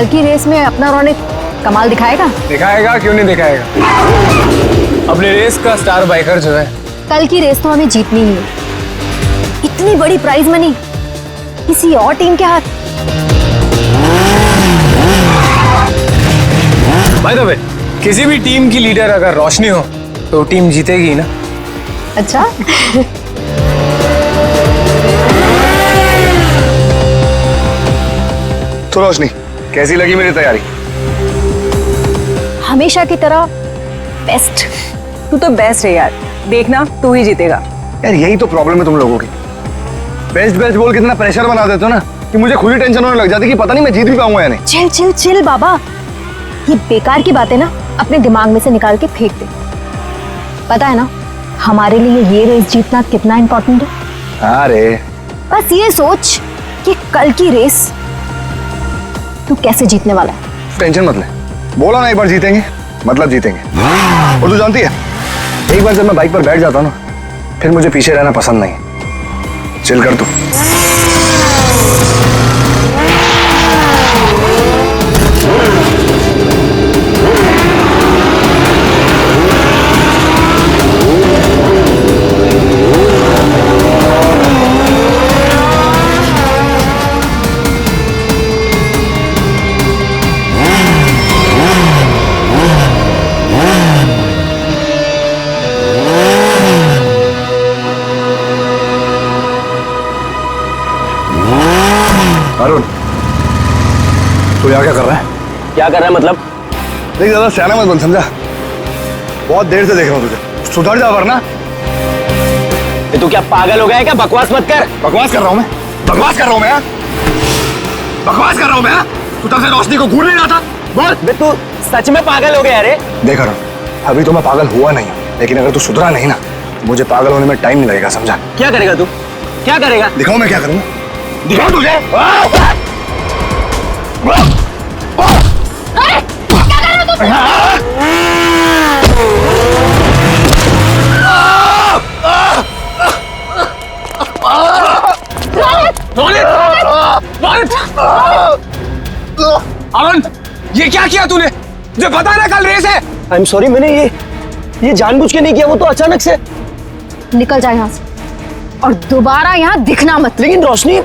कल की रेस में अपना रौनक कमाल दिखाएगा? दिखाएगा, क्यों नहीं दिखाएगा। अपने रेस का स्टार बाइकर जो है। कल की रेस तो हमें जीतनी ही है। इतनी बड़ी प्राइज मनी किसी और टीम के हाथ। बाय द वे, किसी भी टीम की लीडर अगर रोशनी हो तो टीम जीतेगी ना। अच्छा। तो रोशनी, कैसी लगी मेरी तैयारी? हमेशा की तरह बेस्ट। तू तो बेस्ट है यार, देखना तू ही जीतेगा। यार यही तो प्रॉब्लम है तुम लोगों की। बेस्ट बेस्ट बोल कितना प्रेशर बना देते हो ना कि मुझे खुद ही टेंशन होने लग जाती कि पता नहीं मैं जीत भी पाऊंगा या नहीं। चिल चिल चिल बाबा, ये बेकार की बातें ना अपने दिमाग में से निकाल के फेंक दे। पता है ना हमारे लिए ये रेस जीतना कितना इंपॉर्टेंट है। हाँ रे, बस ये सोच कि कल की रेस तू कैसे जीतने वाला है। टेंशन मत ले, बोला ना एक बार जीतेंगे मतलब जीतेंगे। और तू जानती है, एक बार जब मैं बाइक पर बैठ जाता हूँ ना, फिर मुझे पीछे रहना पसंद नहीं। चिल कर तू। अरुण, तू यहाँ क्या कर रहा है? क्या कर रहा है मतलब? देख ज्यादा सियाना मत बन, समझा? बहुत देर से देख रहा हूँ तुझे, सुधर जा वरना। तू क्या पागल हो गया है क्या? बकवास मत कर। बकवास कर रहा हूँ मैं? बकवास कर रहा हूँ मैं? बकवास कर रहा हूँ मैं? तू तब से रोशनी को घूर नहीं रहा था? बोल। बे तू सच में पागल हो गया रे? देख अरुण, अभी तो मैं पागल हुआ नहीं हूँ, लेकिन अगर तू सुधरा नहीं ना, मुझे पागल होने में टाइम नहीं लगेगा, समझा? क्या करेगा तू? क्या करेगा? दिखाओ मैं क्या करूँगा, दिखाओ तुझे। अरुण, ये क्या किया तूने? मुझे पता है ना कल रेस है। आई एम सॉरी, मैंने ये जानबूझ के नहीं किया, वो तो अचानक से। निकल जा यहाँ से और दोबारा यहाँ दिखना मत। लेकिन रोशनी,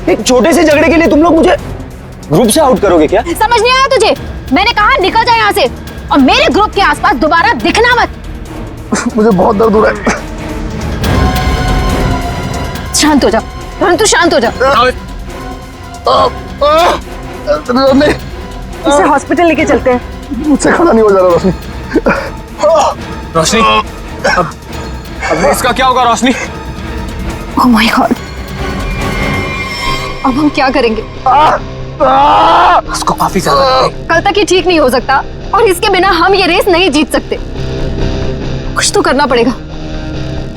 एक छोटे से झगड़े के लिए तुम लोग मुझे ग्रुप से आउट करोगे क्या? समझ नहीं आया तुझे? मैंने कहा निकल जा यहाँ से और मेरे ग्रुप के आसपास दोबारा दिखना मत। मुझे बहुत दर्द हो रहा है। शांत हो जा, तू शांत हो जा। इसे हॉस्पिटल लेके चलते हैं। मुझसे खड़ा नहीं हो जा रहा रोशनी। रोशनी, अब इसका क्या होगा रोशनी? ओह माय गॉड, अब हम क्या करेंगे? उसको काफी ज्यादा कल तक ये ठीक नहीं हो सकता और इसके बिना हम ये रेस नहीं जीत सकते। कुछ तो करना पड़ेगा,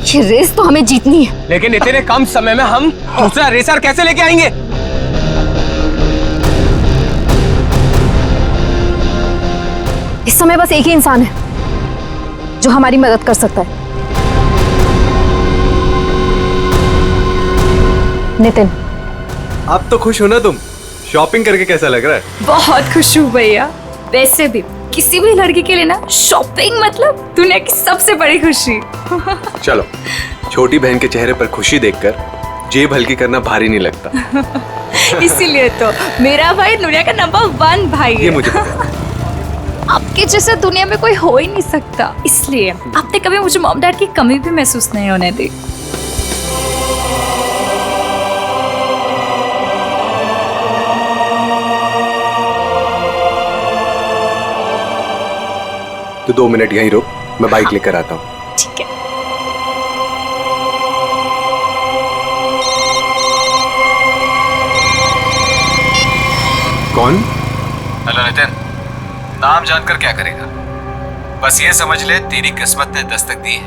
ये रेस तो हमें जीतनी है। लेकिन इतने कम समय में हम दूसरा रेसर कैसे लेके आएंगे? इस समय बस एक ही इंसान है जो हमारी मदद कर सकता है, नितिन। आप तो खुश हो ना तुम? शॉपिंग करके कैसा लग रहा है? बहुत खुश हूँ भैया। वैसे भी किसी भी लड़की के लिए ना शॉपिंग मतलब दुनिया की सबसे बड़ी खुशी। चलो, छोटी बहन के चेहरे पर खुशी देखकर जेब हल्की करना भारी नहीं लगता। इसीलिए तो मेरा भाई दुनिया का नंबर 1 भाई है। ये मुझे पता है। आपके जैसा दुनिया में कोई हो ही नहीं सकता, इसलिए आपने कभी मुझे मॉम डैड की कमी भी महसूस नहीं होने दी। तो 2 मिनट यहीं रुक, मैं बाइक लेकर आता हूँ। ठीक है। कौन? हेलो नितिन, नाम जानकर क्या करेगा? बस ये समझ ले तेरी किस्मत ने दस्तक दी है।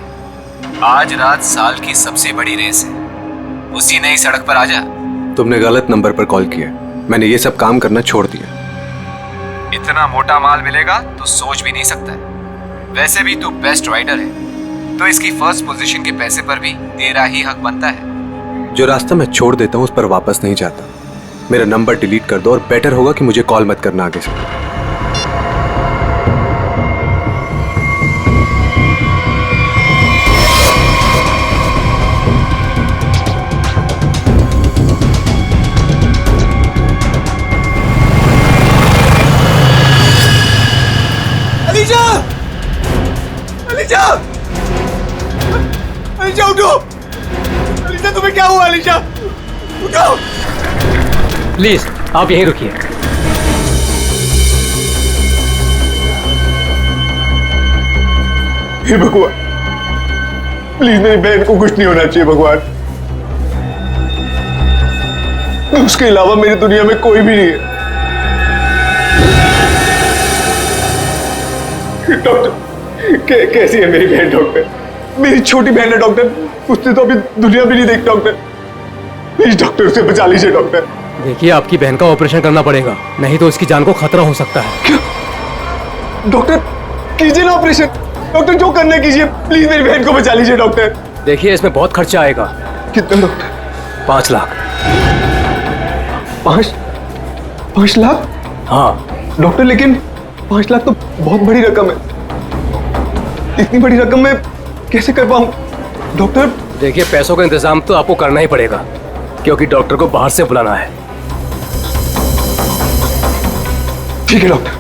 आज रात साल की सबसे बड़ी रेस है, उसी नई सड़क पर आजा। तुमने गलत नंबर पर कॉल किया, मैंने ये सब काम करना छोड़ दिया। इतना मोटा माल मिलेगा तो सोच भी नहीं सकता है। वैसे भी तू बेस्ट राइडर है, तो इसकी फर्स्ट पोजीशन के पैसे पर भी तेरा ही हक बनता है। जो रास्ता मैं छोड़ देता हूँ उस पर वापस नहीं जाता। मेरा नंबर डिलीट कर दो और बेटर होगा कि मुझे कॉल मत करना आगे से। अलीशा! अलीशा! अलीशा उठो! अलीशा तुम्हें क्या हुआ अलीशा? उठो! प्लीज आप यहीं रुकिए। हे भगवान, प्लीज मेरी बहन को कुछ नहीं होना चाहिए भगवान। उसके अलावा मेरी दुनिया में कोई भी नहीं है। डॉक्टर, कैसी है मेरी बहन डॉक्टर? मेरी छोटी बहन है डॉक्टर, उसने तो अभी दुनिया भी नहीं देखी डॉक्टर। प्लीज डॉक्टर उसे बचा लीजिए डॉक्टर। देखिए आपकी बहन का ऑपरेशन करना पड़ेगा, नहीं तो इसकी जान को खतरा हो सकता है। क्या? डॉक्टर कीजिए ना ऑपरेशन। डॉक्टर जो करना कीजिए, प्लीज मेरी बहन को बचा लीजिए डॉक्टर। देखिए इसमें बहुत खर्चा आएगा। कितना डॉक्टर? 5 लाख। 5 लाख? हाँ डॉक्टर लेकिन 5 लाख तो बहुत बड़ी रकम है। इतनी बड़ी रकम मैं कैसे कर पाऊं डॉक्टर? देखिए पैसों का इंतजाम तो आपको करना ही पड़ेगा, क्योंकि डॉक्टर को बाहर से बुलाना है। ठीक है डॉक्टर,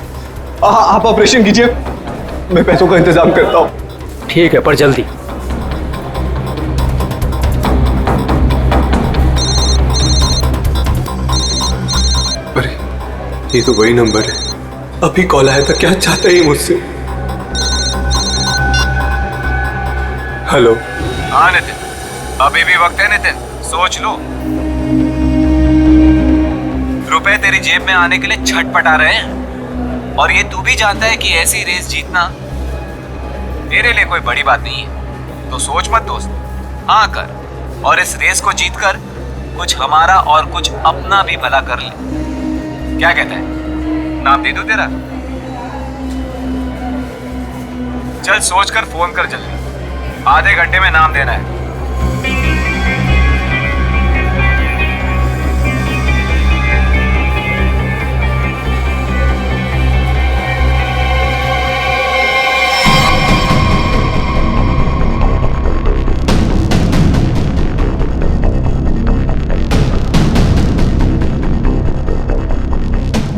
आप ऑपरेशन कीजिए, मैं पैसों का इंतजाम करता हूं। ठीक है, पर जल्दी। अरे ये तो वही नंबर है, अभी कॉल आया था। क्या चाहता है ये मुझसे? हेलो। हाँ नितिन, अभी भी वक्त है नितिन, सोच लो। रुपए तेरी जेब में आने के लिए छटपटा रहे हैं, और ये तू भी जानता है कि ऐसी रेस जीतना तेरे लिए कोई बड़ी बात नहीं है। तो सोच मत दोस्त, हाँ कर, और इस रेस को जीतकर कुछ हमारा और कुछ अपना भी भला कर ले। क्या कहता है, नाम दे दूं तेरा? चल सोचकर फोन कर जल्दी, आधे घंटे में नाम देना है।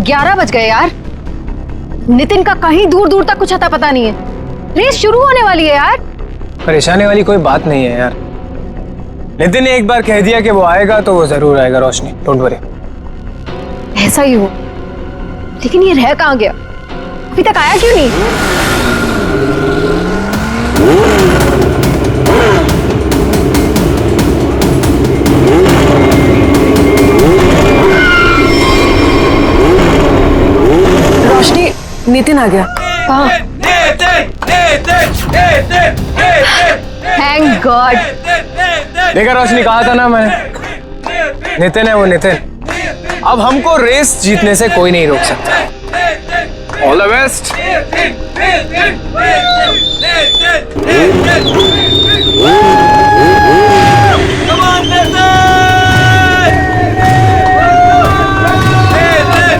ग्यारह बज गए यार। नितिन का कहीं दूर दूर तक कुछ अता पता नहीं है। रेस शुरू होने वाली है यार। परेशानी वाली कोई बात नहीं है यार। नितिन ने एक बार कह दिया कि वो आएगा तो वो जरूर आएगा रोशनी, डोंट वरी। ऐसा ही हो, लेकिन ये रह कहाँ गया? अभी तक आया क्यों नहीं? रोशनी, नितिन आ गया। हाँ, थैंक गॉड। देखा रोशनी, कहा था ना मैंने, नितिन है वो नितिन। अब हमको रेस जीतने से कोई नहीं रोक सकता। All the best.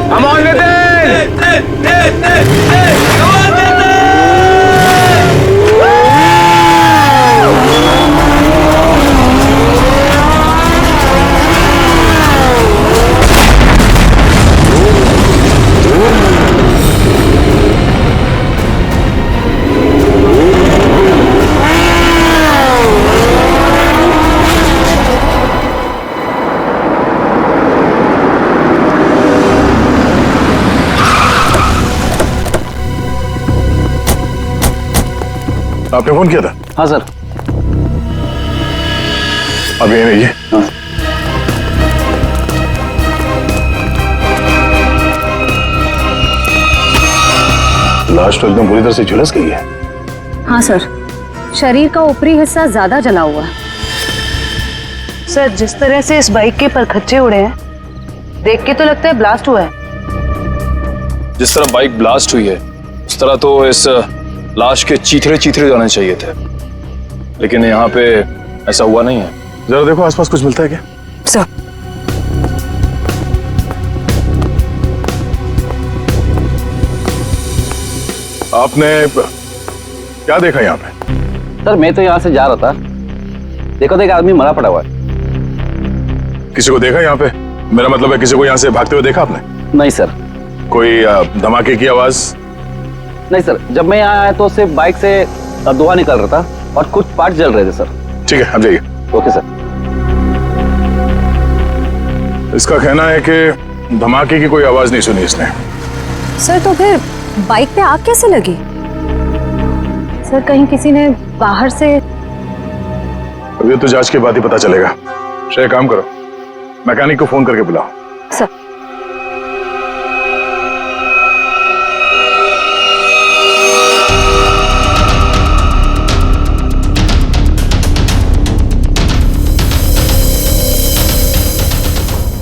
Come on, Nitin! आपने फोन किया था? हाँ सर। अब ये रहिए। लाश तो एकदम बुरी तरह से झुलस गई है। हाँ सर, शरीर का ऊपरी हिस्सा ज्यादा जला हुआ है। सर, जिस तरह से इस बाइक के परखच्चे उड़े हैं, देख के तो लगता है ब्लास्ट हुआ है। जिस तरह बाइक ब्लास्ट हुई है उस तरह तो इस लाश के चीथड़े चीथड़े जाने चाहिए थे, लेकिन यहाँ पे ऐसा हुआ नहीं है। जरा देखो आसपास कुछ मिलता है क्या? सर, आपने क्या देखा यहाँ पे? सर मैं तो यहाँ से जा रहा था, देखो तो एक आदमी मरा पड़ा हुआ है। किसी को देखा यहाँ पे? मेरा मतलब है किसी को यहाँ से भागते हुए देखा आपने? नहीं सर। कोई धमाके की आवाज? नहीं सर, जब मैं यहाँ आया तो सिर्फ बाइक से धुआं निकल रहा था और कुछ पार्ट जल रहे थे सर। ठीक है, आप जाइए। Okay sir. इसका कहना है कि धमाके की कोई आवाज नहीं सुनी इसने। सर तो फिर बाइक पे आग कैसे लगी? सर कहीं किसी ने बाहर से? अब ये तो जांच के बाद ही पता चलेगा। श्रेया काम करो, मैकेनिक को फोन करके बुलाओ। सर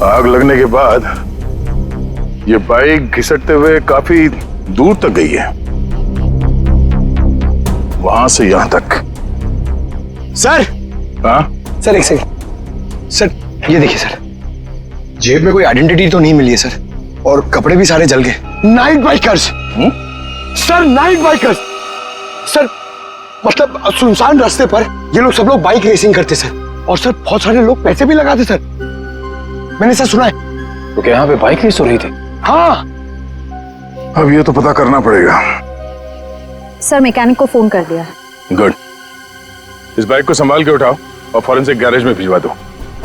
आग लगने के बाद ये बाइक घिसटते हुए काफी दूर तक गई है, वहां से यहां तक। सर। हाँ सर एक सेकंड। सर ये देखिए सर, जेब में कोई आइडेंटिटी तो नहीं मिली है सर, और कपड़े भी सारे जल गए। Night bikers sir, night bikers sir, मतलब सुनसान रास्ते पर ये लोग सब लोग बाइक रेसिंग करते सर, और सर बहुत सारे लोग पैसे भी लगाते सर, मैंने सर सुना है। तो क्या यहाँ पे बाइक रेस हो रही थी? हाँ। अब ये तो पता करना पड़ेगा। सर मैकेनिक को फोन कर दिया है। गुड। इस बाइक को संभाल के उठाओ और फॉरेंसिक गैरेज में भिजवा दो,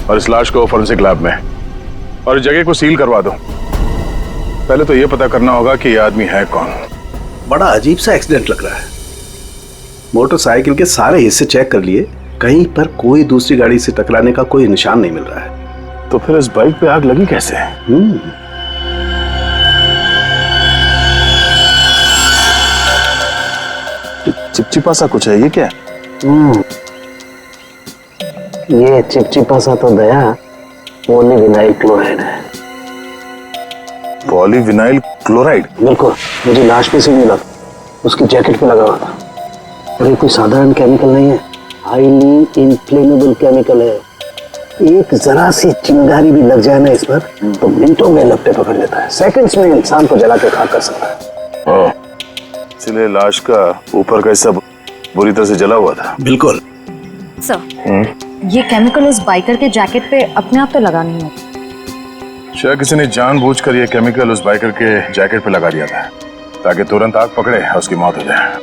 और इस लाश को फॉरेंसिक लैब में, और इस जगह को सील करवा दो। पहले तो ये पता करना होगा कि ये आदमी है कौन। बड़ा अजीब सा एक्सीडेंट लग रहा है। मोटरसाइकिल के सारे हिस्से चेक कर लिए, कहीं पर कोई दूसरी गाड़ी से टकराने का कोई निशान नहीं मिल रहा है। तो फिर इस बाइक पे आग लगी कैसे? चिपचिपा सा कुछ है, ये क्या है? ये चिपचिपा सा तो दया पॉलीविनाइल क्लोराइड है। Polyvinyl chloride? बिल्कुल, मुझे लाश पे से मिला, उसकी जैकेट पे लगा हुआ था। और ये कोई साधारण केमिकल नहीं है, हाईली इन्फ्लेमेबल केमिकल है। एक जरा सी चिंगारी भी लग जाए ना इस पर तो मिनटों में लपटे पकड़ लेता है, सेकंड्स में इंसान को जला के खाक कर सकता है। इसलिए लाश का ऊपर का हिस्सा बुरी तरह से जला हुआ था। बिल्कुल सर, ये केमिकल उस बाइकर के जैकेट पे अपने आप तो लगा नहीं होता। शायद किसी ने जानबूझकर ये केमिकल उस बाइकर के जैकेट पे लगा दिया था ताकि तुरंत आग पकड़े और उसकी मौत हो जाए।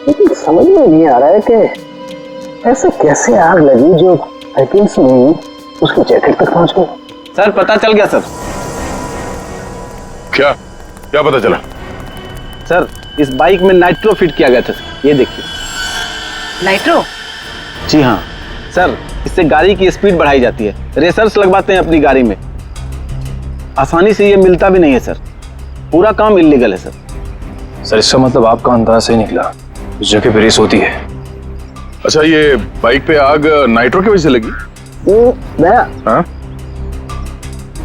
लेकिन समझ में नहीं आ रहा है कि ऐसे कैसे आग लगी जो सेकंड्स में उसकी जैकेट तक पहुंच गई। सर पता चल गया सर। क्या क्या पता चला? सर इस बाइक में नाइट्रो फिट किया गया था, ये देखिए। नाइट्रो? जी हाँ सर, इससे गाड़ी की स्पीड बढ़ाई जाती है, रेसर्स लगवाते हैं अपनी गाड़ी में। आसानी से ये मिलता भी नहीं है सर, पूरा काम इल्लीगल है सर। सर इसका मतलब आपका अंदाज सही निकला, उस जगह पे रेस होती है। अच्छा, ये बाइक पे आग नाइट्रो की वजह से लगी? दया, हाँ?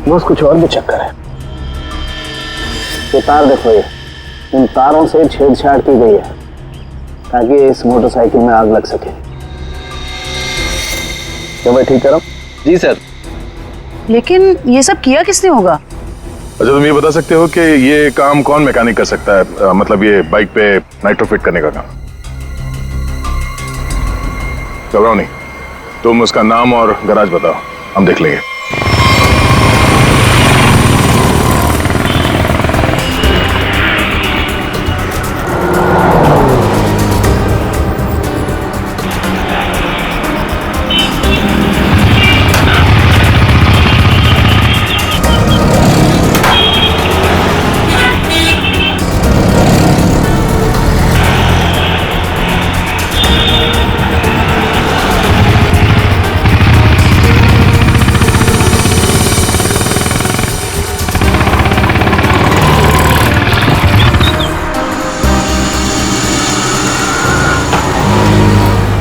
बस कुछ और भी चक्कर है। ये तार देखो, ये इन तारों से छेड़छाड़ की गई है ताकि इस मोटरसाइकिल में आग लग सके। क्या मैं ठीक कह रहा हूँ? जी सर। लेकिन ये सब किया किसने होगा? अच्छा, तुम ये बता सकते हो कि ये काम कौन मैकेनिक कर सकता है, मतलब ये बाइक पे नाइट्रो फिट करने का काम? घबराओ नहीं, तुम उसका नाम और गराज बताओ, हम देख लेंगे।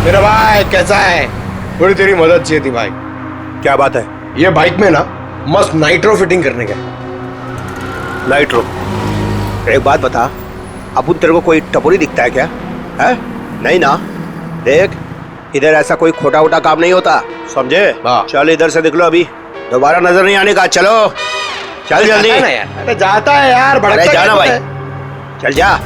मेरा भाई कैसा है? थोड़ी तेरी मदद चाहिए थी भाई। क्या बात है? ये बाइक में ना मस्त नाइट्रो फिटिंग करने का। नाइट्रो? एक बात बता, अपुन तेरे को कोई टपोरी दिखता है क्या? है? नहीं ना? देख, इधर ऐसा कोई खोटा वोटा काम नहीं होता, समझे? चल इधर से निकलो, अभी दोबारा नजर नहीं आने का। चलो चल जल्दी। अरे जाता है यार, अरे जाना भाई, चल जा।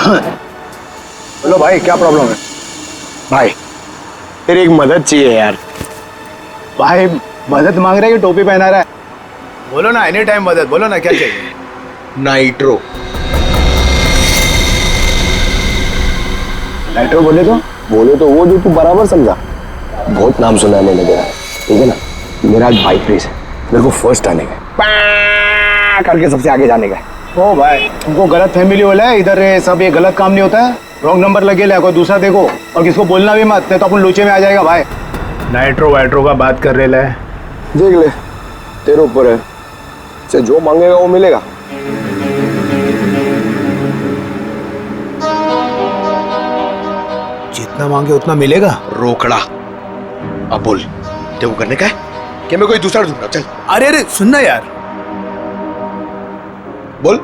बोलो भाई, क्या प्रॉब्लम है? भाई तेरी एक मदद चाहिए यार। भाई मदद मांग रहा है कि टोपी पहना रहा है? बोलो ना, एनी टाइम मदद, बोलो ना क्या चाहिए। नाइट्रो। नाइट्रो बोले तो वो जो तू बराबर समझा। बहुत नाम सुना है मैंने तेरा, ठीक है ना। मेरा आज बाइक रेस है, मेरे को फर्स्ट आने का है, करके सबसे आगे जाने का है। ओ भाई, तुमको गलत फैमिली वाला है इधर, सब ये गलत काम नहीं होता है। रॉन्ग नंबर लगे ले, कोई दूसरा देखो, और किसको बोलना भी मत, नहीं तो अपन लूचे में आ जाएगा भाई। नाइट्रो वाइट्रो का बात कर रहे है। देख ले, तेरे ऊपर है, से जो मांगेगा वो मिलेगा। जितना मांगे उतना मिलेगा। रोकड़ा। अब बोल, तेरे को करने का है कि मैं कोई दूसरा ढूंढूंगा? चल अरे अरे सुनना यार, बोल।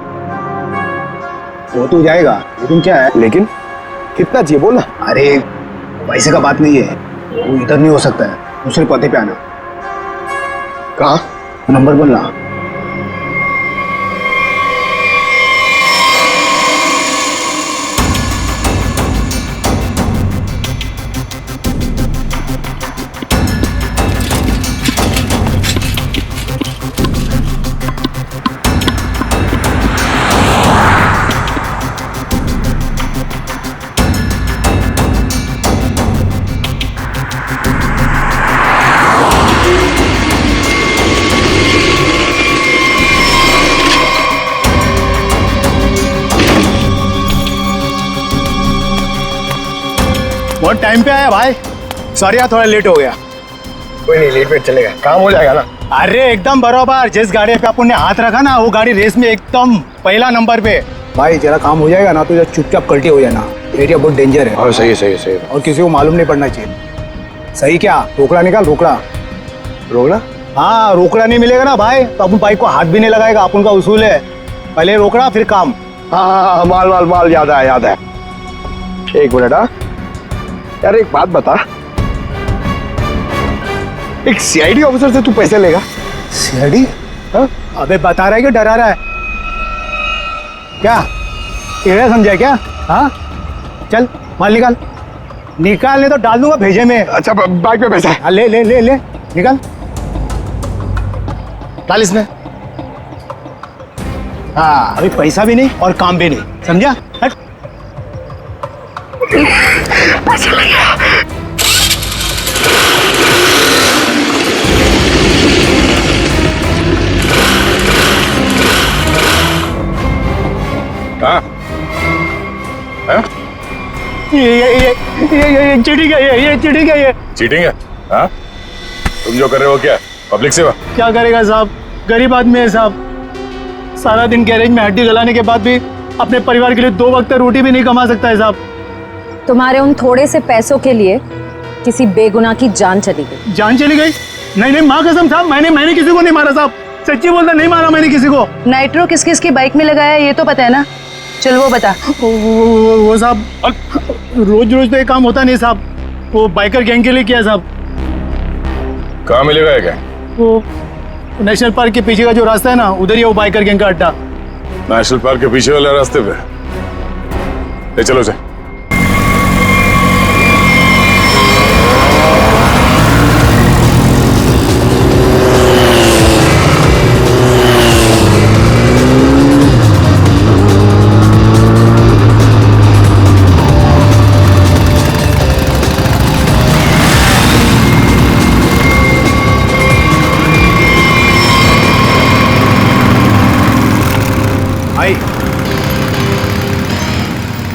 वो तो जाएगा, लेकिन क्या है? लेकिन कितना चाहिए बोल ना। अरे पैसे का बात नहीं है, वो इधर नहीं हो सकता है, दूसरे पते पे आना। कहाँ? नंबर बोलना। बहुत टाइम पे आया भाई, सॉरी यार थोड़ा लेट हो गया। कोई नहीं, लेट वेट चलेगा, काम हो जाएगा ना। अरे एकदम बराबर, जिस गाड़ी पे अपन ने हाथ रखा ना वो गाड़ी रेस में एकदम पहला नंबर पे। भाई तेरा काम हो जाएगा ना, तो चुपचाप कल्टी हो जाना, एरिया बहुत डेंजर है। हाँ सही है, सही है, सही है। और किसी को मालूम नहीं पड़ना चाहिए। सही क्या? रोकड़ा निकाल, रोकड़ा। रोकड़ा? हाँ, रोकड़ा नहीं मिलेगा ना भाई तो अपन बाइक को हाथ भी नहीं लगाएगा, अपन का उसूल है, पहले रोकड़ा फिर काम। हाँ, माल माल माल, याद है याद है। एक मिनट। हाँ यार, एक बात बता, एक सीआईडी ऑफिसर से तू पैसे लेगा? सीआईडी? हाँ? अबे बता रहा है कि डरा रहा है? क्या टेढ़ा समझा क्या? हाँ चल माल निकाल, निकालने तो डाल दूंगा भेजे में। अच्छा बाइक पे पैसा है? हाँ ले ले ले ले, निकाल, डाल इसमें। हाँ अभी पैसा भी नहीं और काम भी नहीं, समझा? हट। हाँ? ये चीटिंग है, ये चीटिंग है, ये चीटिंग है? हाँ? तुम जो कर रहे हो क्या पब्लिक सेवा? क्या करेगा साहब, गरीब आदमी है साहब, सारा दिन गैरेज में हड्डी गलाने के बाद भी अपने परिवार के लिए 2 वक्त रोटी भी नहीं कमा सकता है साहब। तुम्हारे उन थोड़े से पैसों के लिए किसी बेगुनाह की जान चली गई। जान चली गई? नहीं नहीं माँ कसम साहब, मैंने किसी को नहीं मारा साहब, सच्ची बोलता, नहीं मारा मैंने किसी को। नाइट्रो किस किस की बाइक में लगाया ये तो पता है ना? चल वो बता। वो साहब रोज रोज तो ये काम होता नहीं साहब, वो बाइकर गैंग के लिए किया साहब। कहाँ मिलेगा ये क्या? वो नेशनल पार्क के पीछे का जो रास्ता है ना, उधर ही है वो बाइकर गैंग का अड्डा। नेशनल पार्क के पीछे वाले रास्ते पे? ले चलो से।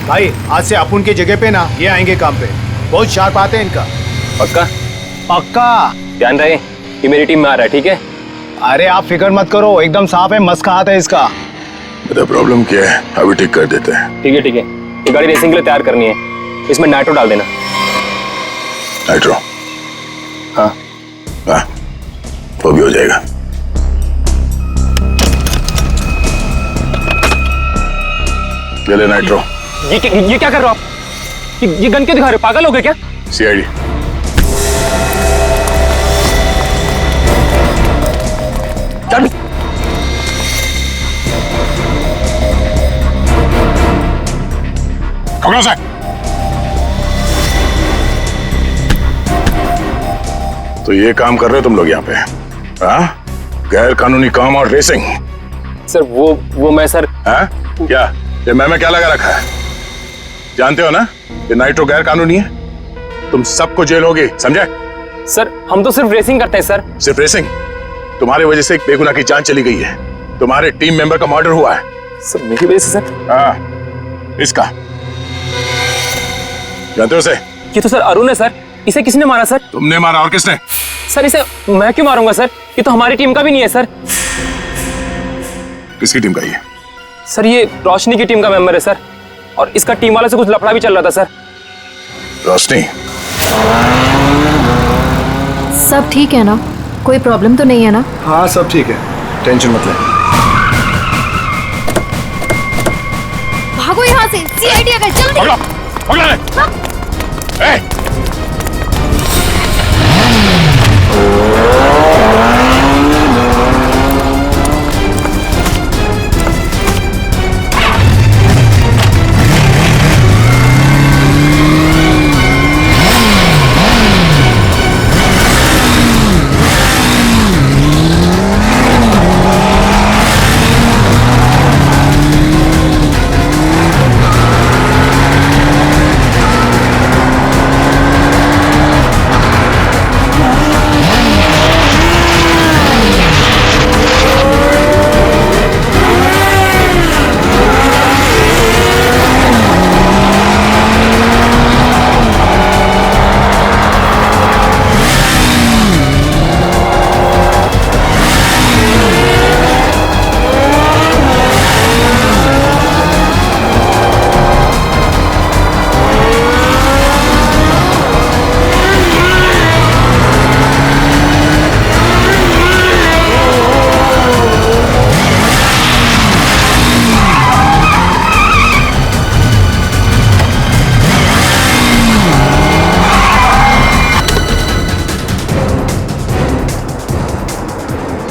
भाई आज से अपुन की जगह पे ना ये आएंगे काम पे, बहुत शार्प आते हैं इनका। पक्का? पक्का। ध्यान रहे कि मेरी टीम में आ रहा है, ठीक है? अरे आप फिक्र मत करो, एकदम साफ है, मस्त का हाथ है इसका। बता प्रॉब्लम क्या है, अभी ठीक कर देते हैं। ठीक है ठीक है, ये गाड़ी रेसिंग के लिए तैयार करनी है, इसमें नाइट्रो डाल देना। नाइट्रो? हाँ हाँ, वो भी हो जाएगा। ले ले नाइट्रो। ये क्या कर रहे हो आप? ये गन क्यों दिखा रहे हो, पागल हो गए क्या? सीआईडी। चल। पकड़ो से। तो ये काम कर रहे हो तुम लोग यहाँ पे, हाँ? गैर कानूनी काम और रेसिंग। सर वो मैं सर। हाँ? क्या ये मैं क्या लगा रखा है? जानते हो ना ये नाइट्रो गैर कानूनी है, तुम सबको जेल होगी, समझे? सर हम तो सिर्फ रेसिंग करते हैं सर। सिर्फ रेसिंग? तुम्हारी वजह से एक बेगुनाह की जान चली गई है, तुम्हारे टीम मेंबर का मर्डर हुआ है। सर मेरी वजह से सर? हाँ, इसका जानते हो उसे? ये तो सर अरुण है सर, इसे किसने मारा सर? तुमने मारा, और किसने? सर इसे मैं क्यों मारूंगा सर, ये तो हमारी टीम का भी नहीं है सर। किसकी टीम का ये? सर ये रोशनी की टीम का मेंबर है सर, और इसका टीम वाले से कुछ लफड़ा भी चल रहा था सर। रोशनी? सब ठीक है ना? कोई प्रॉब्लम तो नहीं है ना? हाँ सब ठीक है, टेंशन मत ले। भागो यहाँ से, सीआईडी आ गए, जल्दी। पकड़ो, पकड़ो ले। ए!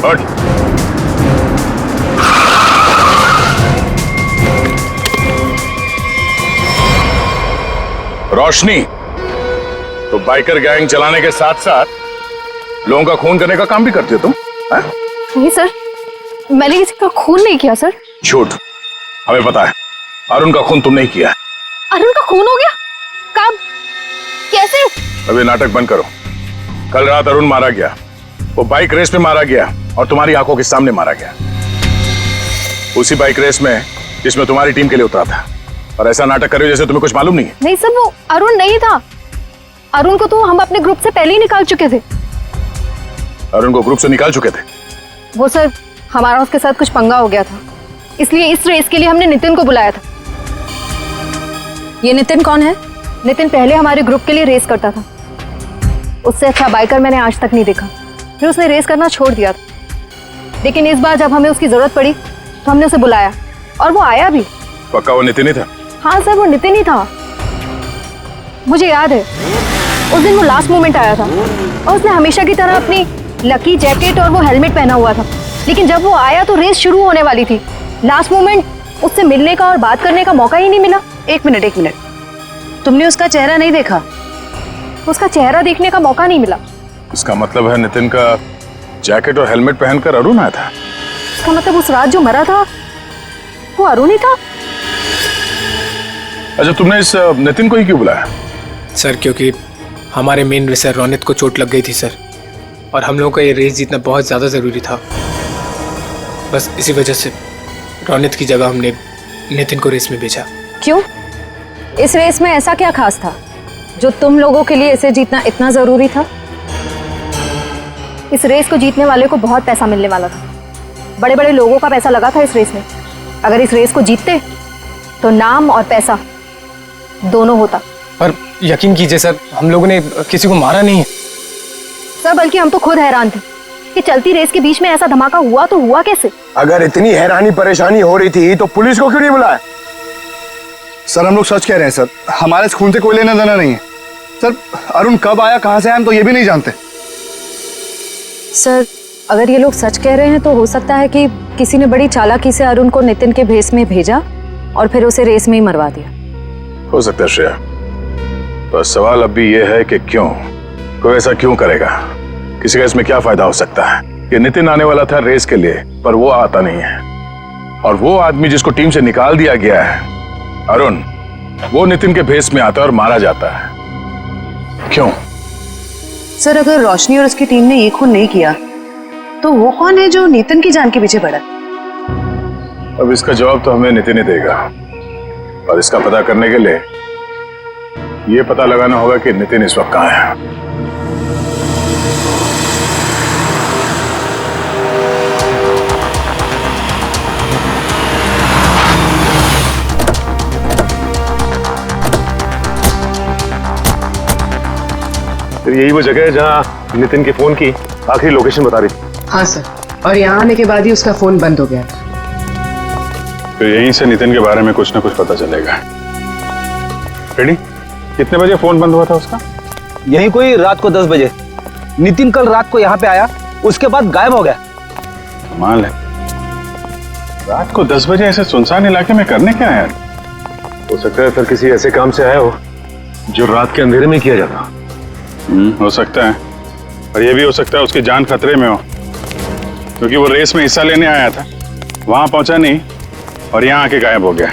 हट। रोशनी, तो बाइकर गैंग चलाने के साथ साथ लोगों का खून करने का काम भी करती हो तुम? हाँ? नहीं सर, मैंने किसी का खून नहीं किया सर। झूठ, हमें पता है अरुण का खून तुमने ही किया है। अरुण का खून हो गया? कब? कैसे? अब ये नाटक बंद करो। कल रात अरुण मारा गया, वो बाइक रेस में मारा गया और तुम्हारी आंखों के सामने मारा गया, उसी बाइक रेस में जिसमें तुम्हारी टीम के लिए उतरा था। और ऐसा नाटक कर रहे हो जैसे तुम्हें कुछ मालूम नहीं है। नहीं सर, वो अरुण नहीं था। अरुण को तो हम अपने ग्रुप से पहले ही निकाल चुके थे। अरुण को ग्रुप से निकाल चुके थे? वो सर हमारा उसके साथ कुछ पंगा हो गया था, इसलिए इस रेस के लिए हमने नितिन को बुलाया था। ये नितिन कौन है? नितिन पहले हमारे ग्रुप के लिए रेस करता था, उससे अच्छा बाइकर मैंने आज तक नहीं देखा। फिर उसने रेस करना छोड़ दिया था, लेकिन इस बार जब हमें उसकी जरूरत पड़ी तो हमने उसे बुलाया और वो आया भी। पक्का वो नितिन ही था? हाँ सर, वो नितिन ही था। मुझे याद है उस दिन वो लास्ट मोमेंट आया था और उसने हमेशा की तरह अपनी लकी जैकेट और वो हेलमेट पहना हुआ था, लेकिन जब वो आया तो रेस शुरू होने वाली थी। लास्ट मोमेंट उससे मिलने का और बात करने का मौका ही नहीं मिला। एक मिनट, तुमने उसका चेहरा नहीं देखा? उसका चेहरा देखने का मौका नहीं मिला। इसका मतलब है नितिन का जैकेट और हेलमेट पहनकर अरुण आया था? इसका मतलब उस रात जो मरा था वो अरुण ही था। अच्छा, तुमने इस नितिन को ही क्यों बुलाया? सर क्योंकि हमारे मेन रेसर रोनित को चोट लग गई थी सर, और हम लोगों का ये रेस जीतना बहुत ज़्यादा ज़रूरी था। बस इसी वजह से रोनित की जगह हमने नितिन को रेस में भेजा। क्यों? इस रेस में ऐसा क्या खास था जो तुम लोगों के लिए इसे जीतना इतना जरूरी था? इस रेस को जीतने वाले को बहुत पैसा मिलने वाला था। बड़े बड़े लोगों का पैसा लगा था इस रेस में। अगर इस रेस को जीतते तो नाम और पैसा दोनों होता। पर यकीन कीजिए सर, हम लोगों ने किसी को मारा नहीं है सर, बल्कि हम तो खुद हैरान थे कि चलती रेस के बीच में ऐसा धमाका हुआ तो हुआ कैसे। अगर इतनी हैरानी परेशानी हो रही थी तो पुलिस को क्यों नहीं बुलाया? सर हम लोग सच कह रहे हैं सर, हमारे इस खून से कोई लेना देना नहीं है। सर अरुण कब आया, कहां से आया, हम तो ये भी नहीं जानते। सर अगर ये लोग सच कह रहे हैं तो हो सकता है कि किसी ने बड़ी चालाकी से अरुण को नितिन के भेस में भेजा और फिर उसे रेस में ही मरवा दिया। हो सकता है श्रेया, पर सवाल अब भी यह है कि क्यों, कोई ऐसा क्यों करेगा? किसी का इसमें क्या फायदा हो सकता है कि नितिन आने वाला था रेस के लिए, पर वो आता नहीं है, और वो आदमी जिसको टीम से निकाल दिया गया है अरुण, वो नितिन के भेस में आता है और मारा जाता है। क्यों? सर, अगर रोशनी और उसकी टीम ने ये खून नहीं किया तो वो कौन है जो नितिन की जान के पीछे पड़ा? अब इसका जवाब तो हमें नितिन ही देगा, और इसका पता करने के लिए ये पता लगाना होगा कि नितिन इस वक्त कहाँ है। यही वो जगह है जहाँ नितिन के फोन की आखिरी लोकेशन बता रही थी। हाँ सर, और यहाँ आने के बाद ही उसका फोन बंद हो गया। फिर यहीं से नितिन के बारे में कुछ ना कुछ पता चलेगा। रेडी? कितने बजे फोन बंद हुआ था उसका? यही कोई रात को 10 बजे। नितिन कल रात को यहाँ पे आया, उसके बाद गायब हो गया। कमाल है, रात को 10 बजे ऐसे सुनसान इलाके में करने क्या है? हो सकता है सर किसी ऐसे काम से आया हो जो रात के अंधेरे में किया जाता। हो सकता है, और ये भी हो सकता है उसकी जान खतरे में हो, क्योंकि वो रेस में हिस्सा लेने आया था, वहां पहुंचा नहीं और यहाँ आके गायब हो गया।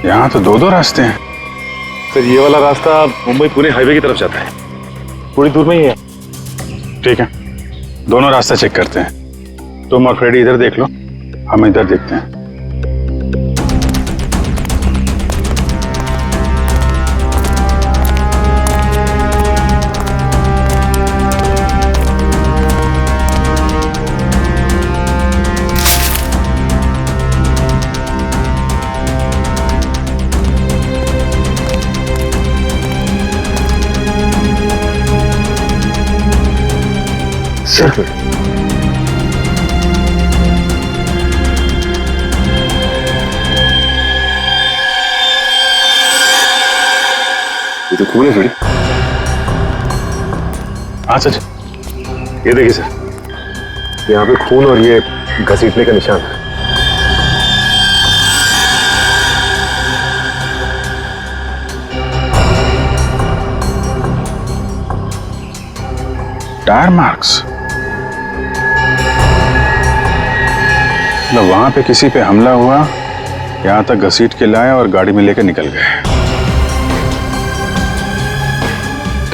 यहाँ तो 2 रास्ते हैं। सर ये वाला रास्ता मुंबई पुणे हाईवे की तरफ जाता है, थोड़ी दूर में ही है। ठीक है, दोनों रास्ते चेक करते हैं। तुम और फ्रेडी इधर देख लो, हम इधर देखते हैं। सर ये तो खून है थोड़ी। हाँ सच, ये देखिए सर, यहाँ पे खून और ये घसीटने का निशान है। टायर मार्क्स, मतलब वहां पे किसी पे हमला हुआ, यहां तक घसीट के लाए और गाड़ी में लेकर निकल गए।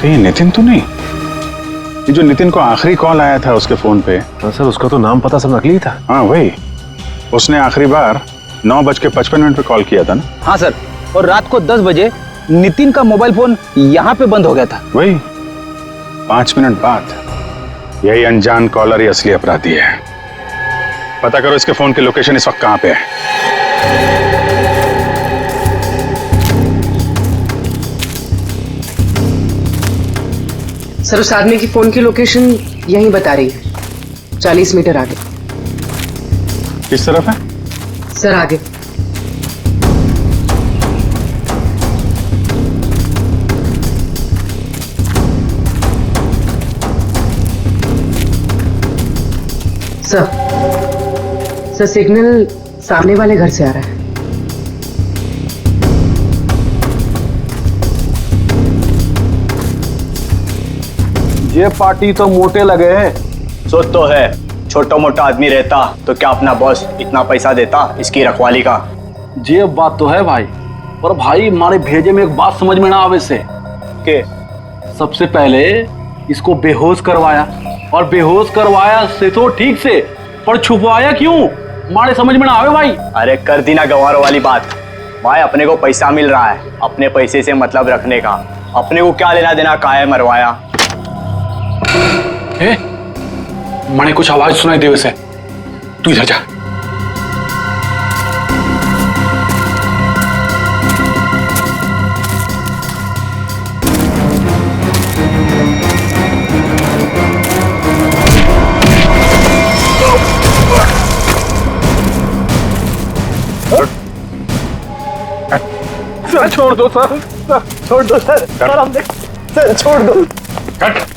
कहीं नितिन तो नहीं? ये जो नितिन को आखिरी कॉल आया था उसके फोन पे। हाँ सर, उसका तो नाम पता सब नकली था। हाँ वही, उसने आखिरी बार 9:55 पे कॉल किया था ना? हाँ सर, और रात को 10 बजे नितिन का मोबाइल फोन यहाँ पे बंद हो गया था। वही 5 मिनट बाद। यही अनजान कॉलर ही असली अपराधी है। पता करो इसके फोन की लोकेशन इस वक्त कहां पे है। सर, उस आदमी की फोन की लोकेशन यहीं बता रही है, 40 मीटर आगे। किस तरफ है सर? आगे। सर, सिग्नल सामने वाले घर से आ रहा है। ये पार्टी तो मोटे लगे हैं। सोच तो है, छोटा मोटा आदमी रहता तो क्या अपना बॉस इतना पैसा देता इसकी रखवाली का? ये बात तो है भाई, पर भाई हमारे भेजे में एक बात समझ में ना आवे से के सबसे पहले इसको बेहोश करवाया, और बेहोश करवाया से तो ठीक से, पर छुपवाया क्यों हमारे समझ में ना आवे भाई। अरे कर दी ना गंवारों वाली बात भाई, अपने को पैसा मिल रहा है, अपने पैसे से मतलब रखने का, अपने को क्या लेना देना काहे मरवाया। मैंने कुछ आवाज सुनाई दे उसे, तू इधर जा। सर छोड़ दो सर, छोड़ दो सर, सर छोड़ दो। कट।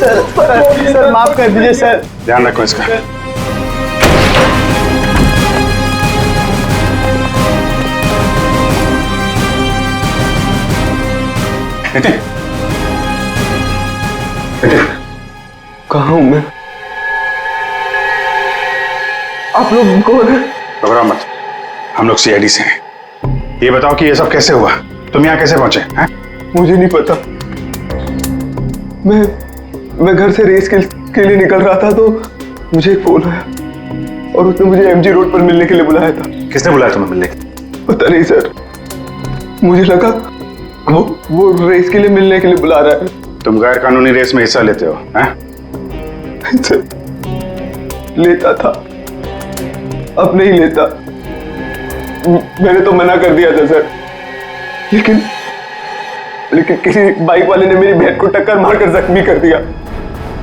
सर माफ कर दीजिए सर। ध्यान रखो इसका। नितिन, कहाँ हूं मैं? आप लोग कौन है? घबराओ मत, हम लोग सीआईडी से हैं। ये बताओ कि ये सब कैसे हुआ, तुम यहाँ कैसे पहुंचे हैं? मुझे नहीं पता। मैं घर से रेस के लिए निकल रहा था तो मुझे एक फोन आया और उसने मुझे एमजी रोड पर मिलने के लिए बुलाया था। किसने बुलाया तुम्हें मिलने? पता नहीं सर, मुझे लगा वो रेस के लिए मिलने के लिए बुला रहा है। तुम गैर कानूनी रेस में हिस्सा लेते हो? हैं? सर, लेता था, अब नहीं लेता। मैंने तो मना कर दिया था सर, लेकिन किसी बाइक वाले ने मेरी बहन को टक्कर मारकर जख्मी कर दिया।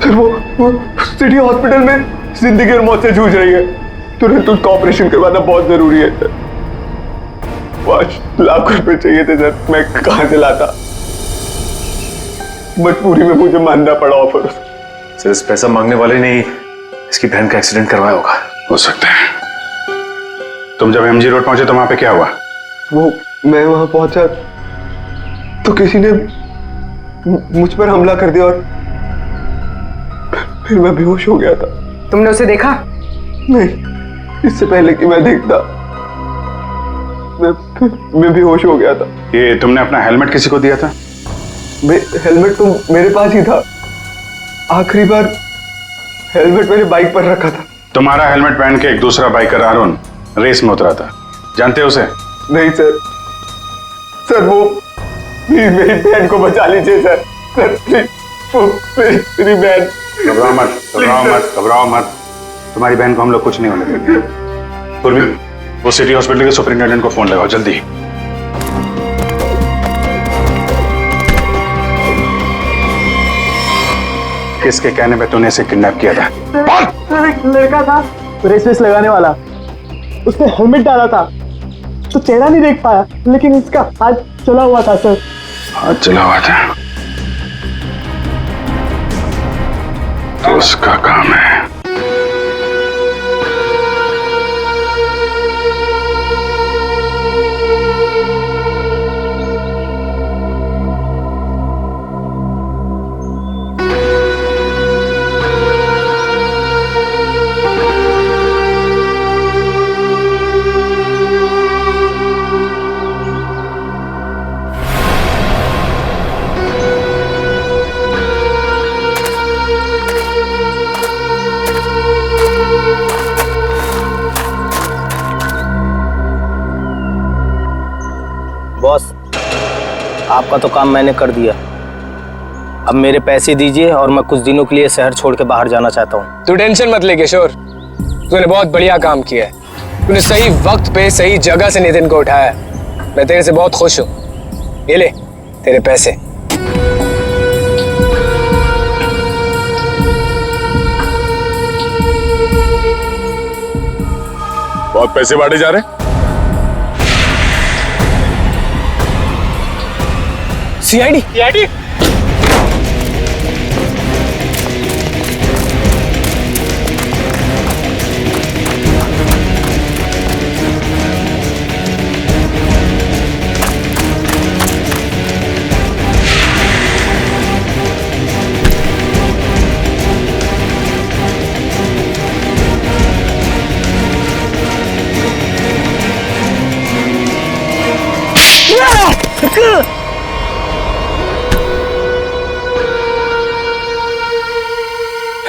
सर वो सिटी हॉस्पिटल में जिंदगी और मौत से जूझ रही है। तुरंत उसका ऑपरेशन करवाना बहुत जरूरी है सर। 5 लाख रुपए चाहिए थे सर, मैं कहां से लाता? मजबूरी में मुझे मानना पड़ा ऑफर। सर, इस पैसा मांगने वाले ने इसकी बहन का एक्सीडेंट करवाया होगा। हो सकता है। तुम जब एमजी रोड पहुंचे तो वहां पे क्या हुआ? मैं वहां पहुंचा तो किसी ने मुझ पर हमला कर दिया और फिर मैं बेहोश हो गया था। तुमने उसे देखा? नहीं, इससे पहले कि मैं देखता मैं बेहोश हो गया था। ये तुमने अपना हेलमेट किसी को दिया था? हेलमेट तो मेरे पास ही था। आखिरी बार हेलमेट मेरे बाइक पर रखा था। तुम्हारा हेलमेट पहन के एक दूसरा बाइकर अरुण रेस में उतरा था, जानते हो उसे? नहीं सर, वो प्लीज मेरी बहन को बचा लीजिए सर। मेरी बहन। घबराओ मत, तुम्हारी बहन को हम लोग कुछ नहीं होने देंगे। पूर्वी, वो सिटी हॉस्पिटल के सुपरिंटेंडेंट को फोन लगाओ जल्दी। किसके कहने पे तूने इसे किडनैप किया था? एक लड़का था रेस लगाने वाला, उसने हेलमेट डाला था तो चेहरा नहीं देख पाया, लेकिन उसका हाथ चला हुआ था सर। हाथ चला हुआ था तो उसका काम है। बॉस, आपका तो काम मैंने कर दिया। अब मेरे पैसे दीजिए और मैं कुछ दिनों के लिए शहर छोड़ के बाहर जाना चाहता हूँ। तू टेंशन मत ले किशोर, तूने बहुत बढ़िया काम किया है। तूने सही वक्त पे सही जगह से नितिन को उठाया। मैं तेरे से बहुत खुश हूँ। ये ले तेरे पैसे। बहुत पैसे बांटे जा रहे? सीआईडी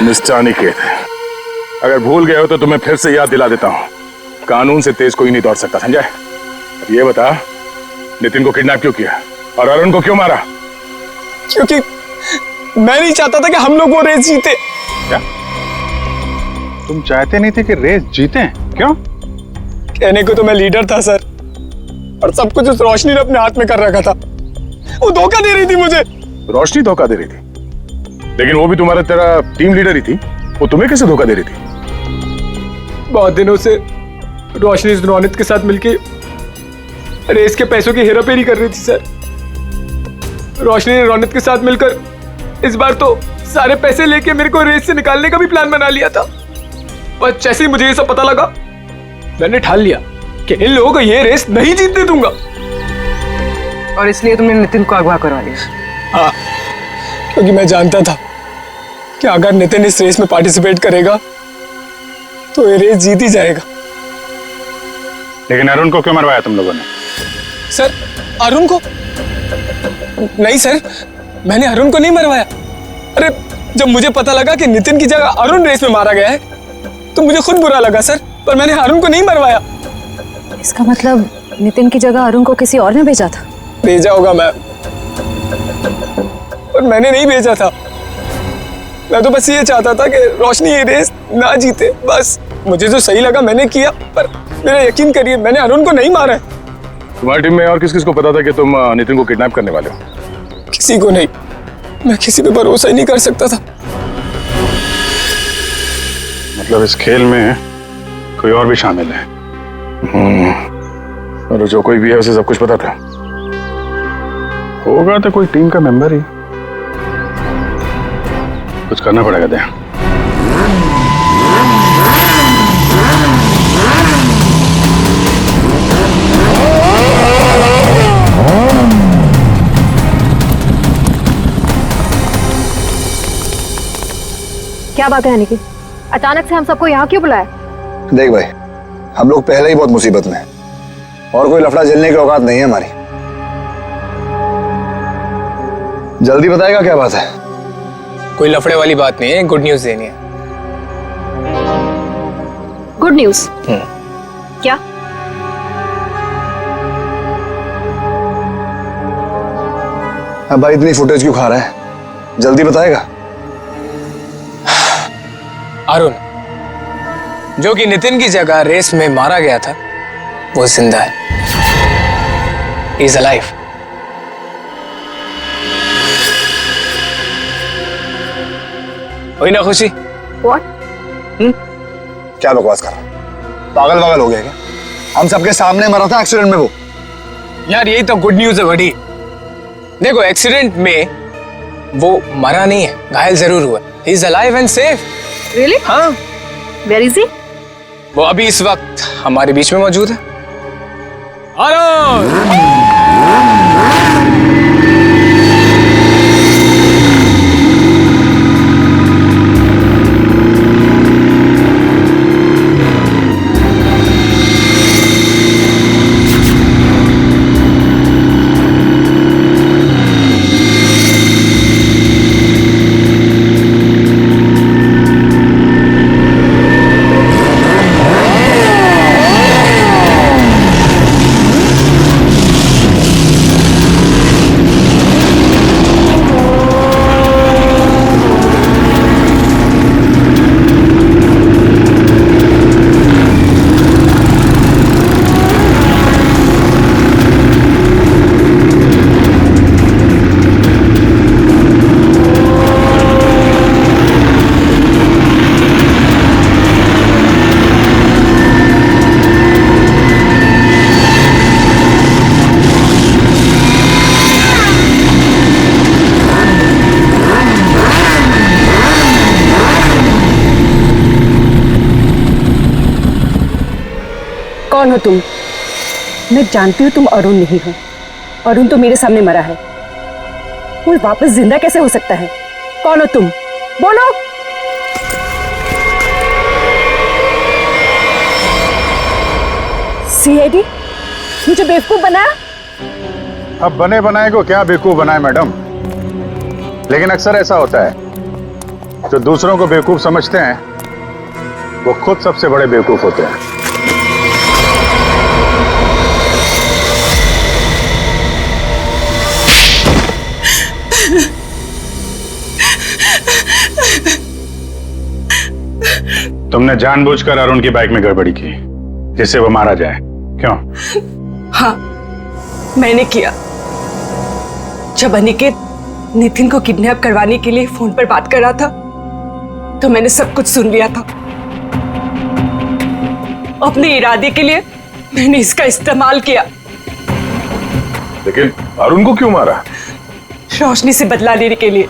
मिस्टर अनिकेत, अगर भूल गए हो तो तुम्हें फिर से याद दिला देता हूँ, कानून से तेज कोई नहीं दौड़ सकता, समझा? अब ये बता, नितिन को किडनैप क्यों किया और अरुण को क्यों मारा? क्योंकि मैं नहीं चाहता था कि हम लोग वो रेस जीते। क्या तुम चाहते नहीं थे कि रेस जीते? क्यों? कहने को तो मैं लीडर था सर, और सब कुछ उस रोशनी ने अपने हाथ में कर रखा था। वो धोखा दे रही थी मुझे। रोशनी धोखा दे रही थी? लेकिन वो भी तुम्हारा तेरा टीम लीडर ही थी, वो तुम्हें कैसे धोखा दे रही थी? बहुत दिनों से रोशनी रोनित के साथ मिलके रेस के पैसों की हेराफेरी कर रही थी सर। रोशनी ने रोनित के साथ मिलकर इस बार तो सारे पैसे लेके मेरे को रेस से निकालने का भी प्लान बना लिया था। पर जैसे ही मुझे ये सब पता लगा, मैंने ठान लिया कि इन लोगों को ये रेस नहीं जीतने दूंगा। और इसलिए तुमने नितिन को अगवा करवा लिया? हाँ, क्योंकि मैं जानता था कि अगर नितिन इस रेस में पार्टिसिपेट करेगा तो ये रेस जीत ही जाएगा। लेकिन अरुण को क्यों मरवाया तुम लोगों ने? सर, अरुण को नहीं सर, मैंने अरुण को नहीं मरवाया। अरे जब मुझे पता लगा कि नितिन की जगह अरुण रेस में मारा गया है तो मुझे खुद बुरा लगा सर, पर मैंने अरुण को नहीं मरवाया। इसका मतलब नितिन की जगह अरुण को किसी और ने भेजा था? भेजा होगा मैम, पर मैंने नहीं भेजा था। मैं तो बस ये चाहता था कि रोशनी ये रेस ना जीते, बस मुझे जो सही लगा मैंने किया। पर मेरा यकीन करिए, मैंने अरुण को नहीं मारा है। तुम्हारी टीम में और किस किस को पता था कि तुम नितिन को किडनैप करने वाले हो? किसी को नहीं, मैं किसी पे भरोसा ही नहीं कर सकता था। मतलब इस खेल में कोई और भी शामिल है? और जो कोई भी है उसे सब कुछ पता था? होगा तो कोई टीम का मेंबर ही। कुछ करना पड़ेगा दया। क्या बात है अनिकेत, अचानक से हम सबको यहाँ क्यों बुलाया? देख भाई, हम लोग पहले ही बहुत मुसीबत में हैं और कोई लफड़ा झेलने की औकात नहीं है हमारी। जल्दी बताएगा क्या बात है? कोई लफड़े वाली बात नहीं है, गुड न्यूज देनी है। Good news? क्या? अब भाई इतनी फुटेज क्यों खा रहा है? जल्दी बताएगा। अरुण, जो कि नितिन की जगह रेस में मारा गया था, वो जिंदा है। He is alive. हुई ना खुशी? What? क्या बकवास कर रहा है? पागल वागल हो गया क्या? हम सबके सामने मरा था एक्सीडेंट में वो। यार यही तो गुड न्यूज है बड़ी। देखो, एक्सीडेंट में वो मरा नहीं है, घायल जरूर हुआ। He is alive and safe. Really? हाँ। Where is he? वो अभी इस वक्त हमारे बीच में मौजूद है। अरुण! कौन हो तुम? मैं जानती हूँ तुम अरुण नहीं हो। अरुण तो मेरे सामने मरा है, वो वापस जिंदा कैसे हो सकता है? कौन हो तुम? बोलो। सीआईडी मुझे बेवकूफ बनाया? अब बने बनाए को क्या बेवकूफ बनाए मैडम? लेकिन अक्सर ऐसा होता है, जो दूसरों को बेवकूफ समझते हैं वो खुद सबसे बड़े बेवकूफ होते हैं। तुमने जानबूझकर अरुण की बाइक में गड़बड़ी की जिससे वो मारा जाए, क्यों? हाँ, मैंने किया। जब अनिकेत नितिन को किडनैप करवाने के लिए फोन पर बात कर रहा था तो मैंने सब कुछ सुन लिया था। अपने इरादे के लिए मैंने इसका इस्तेमाल किया। लेकिन अरुण को क्यों मारा? रोशनी से बदला लेने के लिए।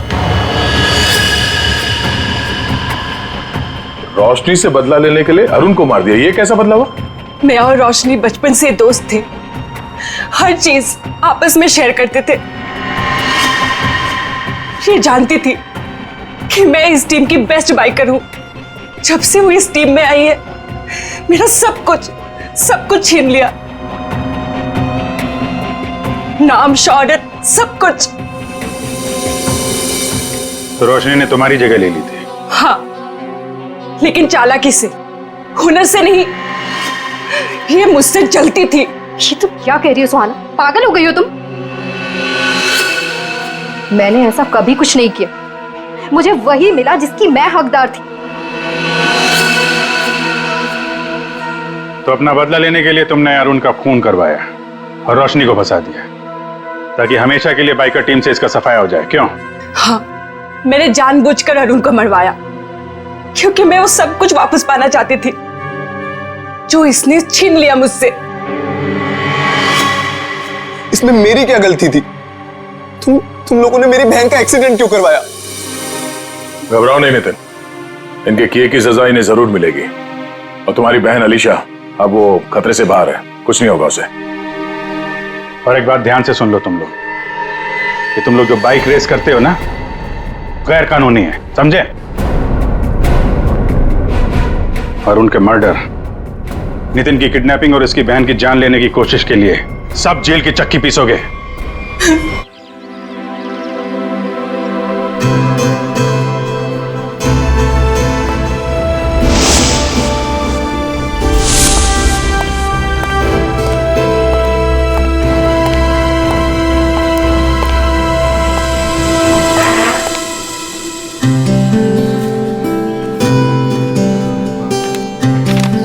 रोशनी से बदला लेने के लिए अरुण को मार दिया? ये कैसा बदला हुआ? मैं और रोशनी बचपन से दोस्त थे, हर चीज आपस में शेयर करते थे। ये जानती थी कि मैं इस टीम की बेस्ट बाइकर हूं। जब से वो इस टीम में आई है मेरा सब कुछ छीन लिया, नाम, शौहरत, सब कुछ। तो रोशनी ने तुम्हारी जगह ले ली थी? हाँ, लेकिन चालाकी से, हुनर से नहीं। ये मुझसे जलती थी। ये तुम क्या कह रही हो सुहाना? पागल हो गई हो तुम? मैंने ऐसा कभी कुछ नहीं किया। मुझे वही मिला जिसकी मैं हकदार थी। तो अपना बदला लेने के लिए तुमने अरुण का खून करवाया और रोशनी को फंसा दिया ताकि हमेशा के लिए बाइकर टीम से इसका सफाया हो जाए, क्यों? हाँ, मैंने जानबूझकर अरुण को मरवाया क्योंकि मैं वो सब कुछ वापस पाना चाहती थी जो इसने छीन लिया मुझसे। इसमें मेरी क्या गलती थी? तुम लोगों ने मेरी बहन का एक्सीडेंट क्यों करवाया? घबराओ नहीं नितिन, इनके किए की सजा इन्हें जरूर मिलेगी। और तुम्हारी बहन अलीशा अब वो खतरे से बाहर है, कुछ नहीं होगा उसे। और एक बात ध्यान से सुन लो तुम लोग, कि तुम लोग जो बाइक रेस करते हो ना, गैर कानूनी है, समझे? और उनके मर्डर, नितिन की किडनैपिंग और इसकी बहन की जान लेने की कोशिश के लिए सब जेल की चक्की पीसोगे।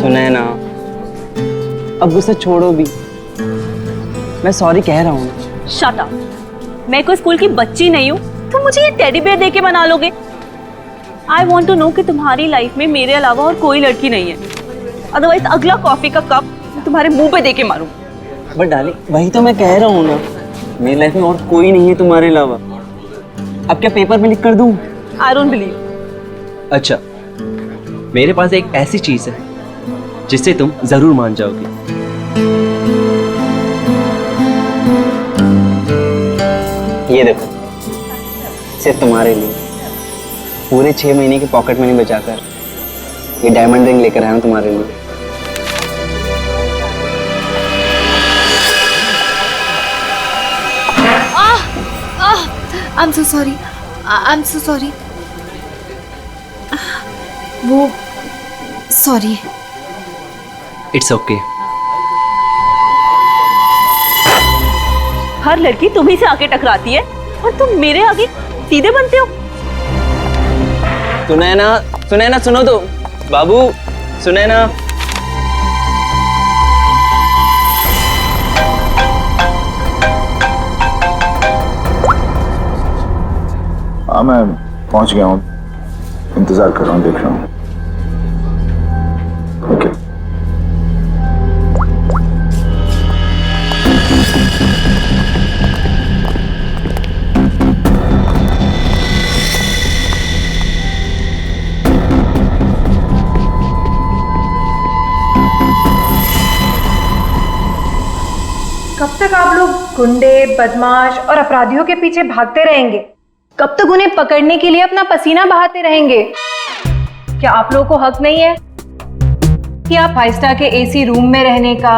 सुनैना, अब गुस्सा छोड़ो भी। मैं सॉरी कह रहा हूँ। Shut up. मैं कोई स्कूल की बच्ची नहीं हूँ तो मुझे ये टेडी बेयर देके मना लोगे? आई वॉन्ट टू नो कि तुम्हारी लाइफ में मेरे अलावा और कोई लड़की नहीं है, अदरवाइज अगला कॉफी का कप मैं तुम्हारे मुंह पे देके मारूं। बट डार्लिंग, वही तो मैं कह रहा हूँ ना, मेरी लाइफ में और कोई नहीं है तुम्हारे अलावा। अब क्या पेपर में लिख कर दूं? I don't believe. अच्छा, मेरे पास एक ऐसी चीज है जिससे तुम जरूर मान जाओगी। ये देखो, सिर्फ तुम्हारे लिए पूरे 6 महीने की पॉकेट मनी बचाकर ये डायमंड रिंग लेकर आया हूं तुम्हारे लिए। I am so sorry, I am so sorry. वो सॉरी। It's okay. हर लड़की तुम्ही से आके टकराती है और तुम मेरे आगे सीधे बनते हो। सुनैना, सुनैना सुनो तो। बाबू, सुनैना। हाँ, मैं पहुंच गया हूँ, इंतजार कर रहा हूँ, देख रहा हूँ। ओके। कब तक आप लोग गुंडे, बदमाश और अपराधियों के पीछे भागते रहेंगे? कब तक उन्हें पकड़ने के लिए अपना पसीना बहाते रहेंगे? क्या आप लोगों को हक नहीं है कि आप 5 स्टार के एसी रूम में रहने का,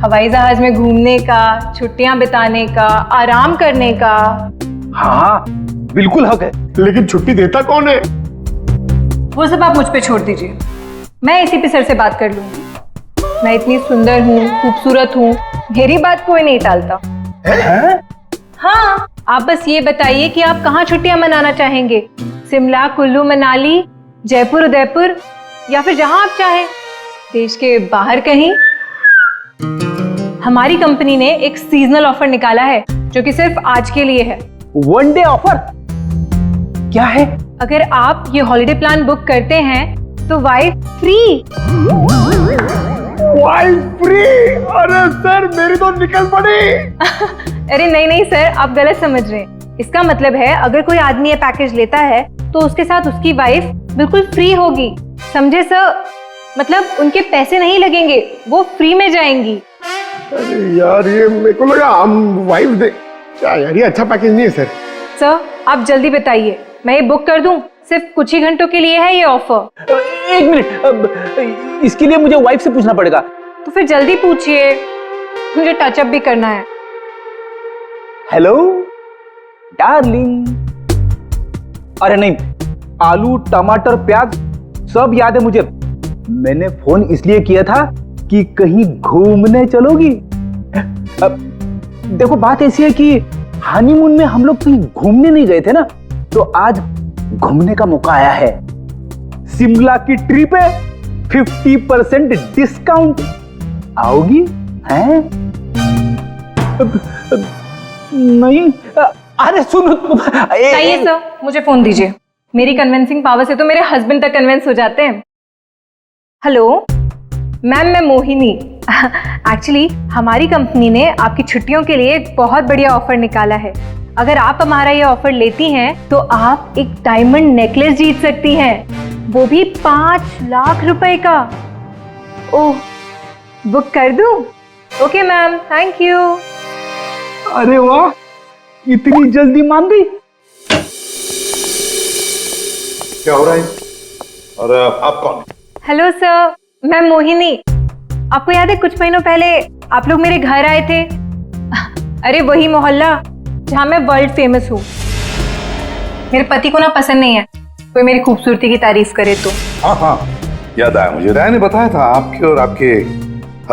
हवाई जहाज में घूमने का, छुट्टियां बिताने का, आराम करने का? हाँ, बिल्कुल हक है, लेकिन छुट्टी देता कौन है? वो सब आप मुझ पे छोड़ दीजिए, मैं एसीपी सर से बात कर लूंगी। मैं इतनी सुंदर हूँ, खूबसूरत हूँ, मेरी बात कोई नहीं टालता। हाँ, आप बस ये बताइए कि आप कहाँ छुट्टियां मनाना चाहेंगे? शिमला, कुल्लू, मनाली, जयपुर, उदयपुर, या फिर जहां आप चाहें, देश के बाहर कहीं। हमारी कंपनी ने एक सीजनल ऑफर निकाला है जो कि सिर्फ आज के लिए है। वन डे ऑफर क्या है? अगर आप ये हॉलिडे प्लान बुक करते हैं तो वाइफ फ्री। Wife free? अरे सर, मेरी तो निकल पड़ी। अरे नहीं नहीं सर, आप गलत समझ रहे हैं। इसका मतलब है अगर कोई आदमी ये पैकेज लेता है तो उसके साथ उसकी वाइफ बिल्कुल फ्री होगी, समझे सर? मतलब उनके पैसे नहीं लगेंगे, वो फ्री में जाएंगी। अरे यार, ये मेरे को लगा हम वाइफ दे। क्या यार, ये अच्छा पैकेज नहीं है सर। सर आप जल्दी बताइए, मैं ये बुक कर दूं? सिर्फ कुछ ही घंटों के लिए है ये ऑफर। एक मिनट, इसके लिए मुझे वाइफ से पूछना पड़ेगा। तो फिर जल्दी पूछिए, मुझे टचअप भी करना है। Hello darling. अरे नहीं, आलू टमाटर प्याज सब याद है मुझे। मैंने फोन इसलिए किया था कि कहीं घूमने चलोगी। अब देखो बात ऐसी है कि हनीमून में हम लोग कहीं घूमने नहीं गए थे ना, तो आज घूमने का मौका आया है। शिमला की ट्रिप है, 50% डिस्काउंट। आओगी हैं? नहीं, अरे सुनो। चाहिए सर, मुझे फोन दीजिए। मेरी कन्विंसिंग पावर से तो मेरे हस्बैंड तक कन्विंस हो जाते हैं। हेलो मैम, मैं मोहिनी। एक्चुअली हमारी कंपनी ने आपकी छुट्टियों के लिए एक बहुत बढ़िया ऑफर निकाला है। अगर आप हमारा ये ऑफर लेती हैं तो आप एक डायमंड नेकलेस जीत सकती हैं, वो भी 5 लाख रुपए का। ओह, बुक कर दूं? Okay ma'am, thank you. अरे वाह, इतनी जल्दी मान गई। क्या हो रहा है? और आप कौन? हेलो सर, मैं मोहिनी। आपको याद है कुछ महीनों पहले आप लोग मेरे घर आए थे? अरे वही मोहल्ला जहां मैं वर्ल्ड फेमस हूँ। मेरे पति को ना पसंद नहीं है कोई मेरी खूबसूरती की तारीफ करे तो। हाँ हाँ, याद आया मुझे। राय ने बताया था आपके और आपके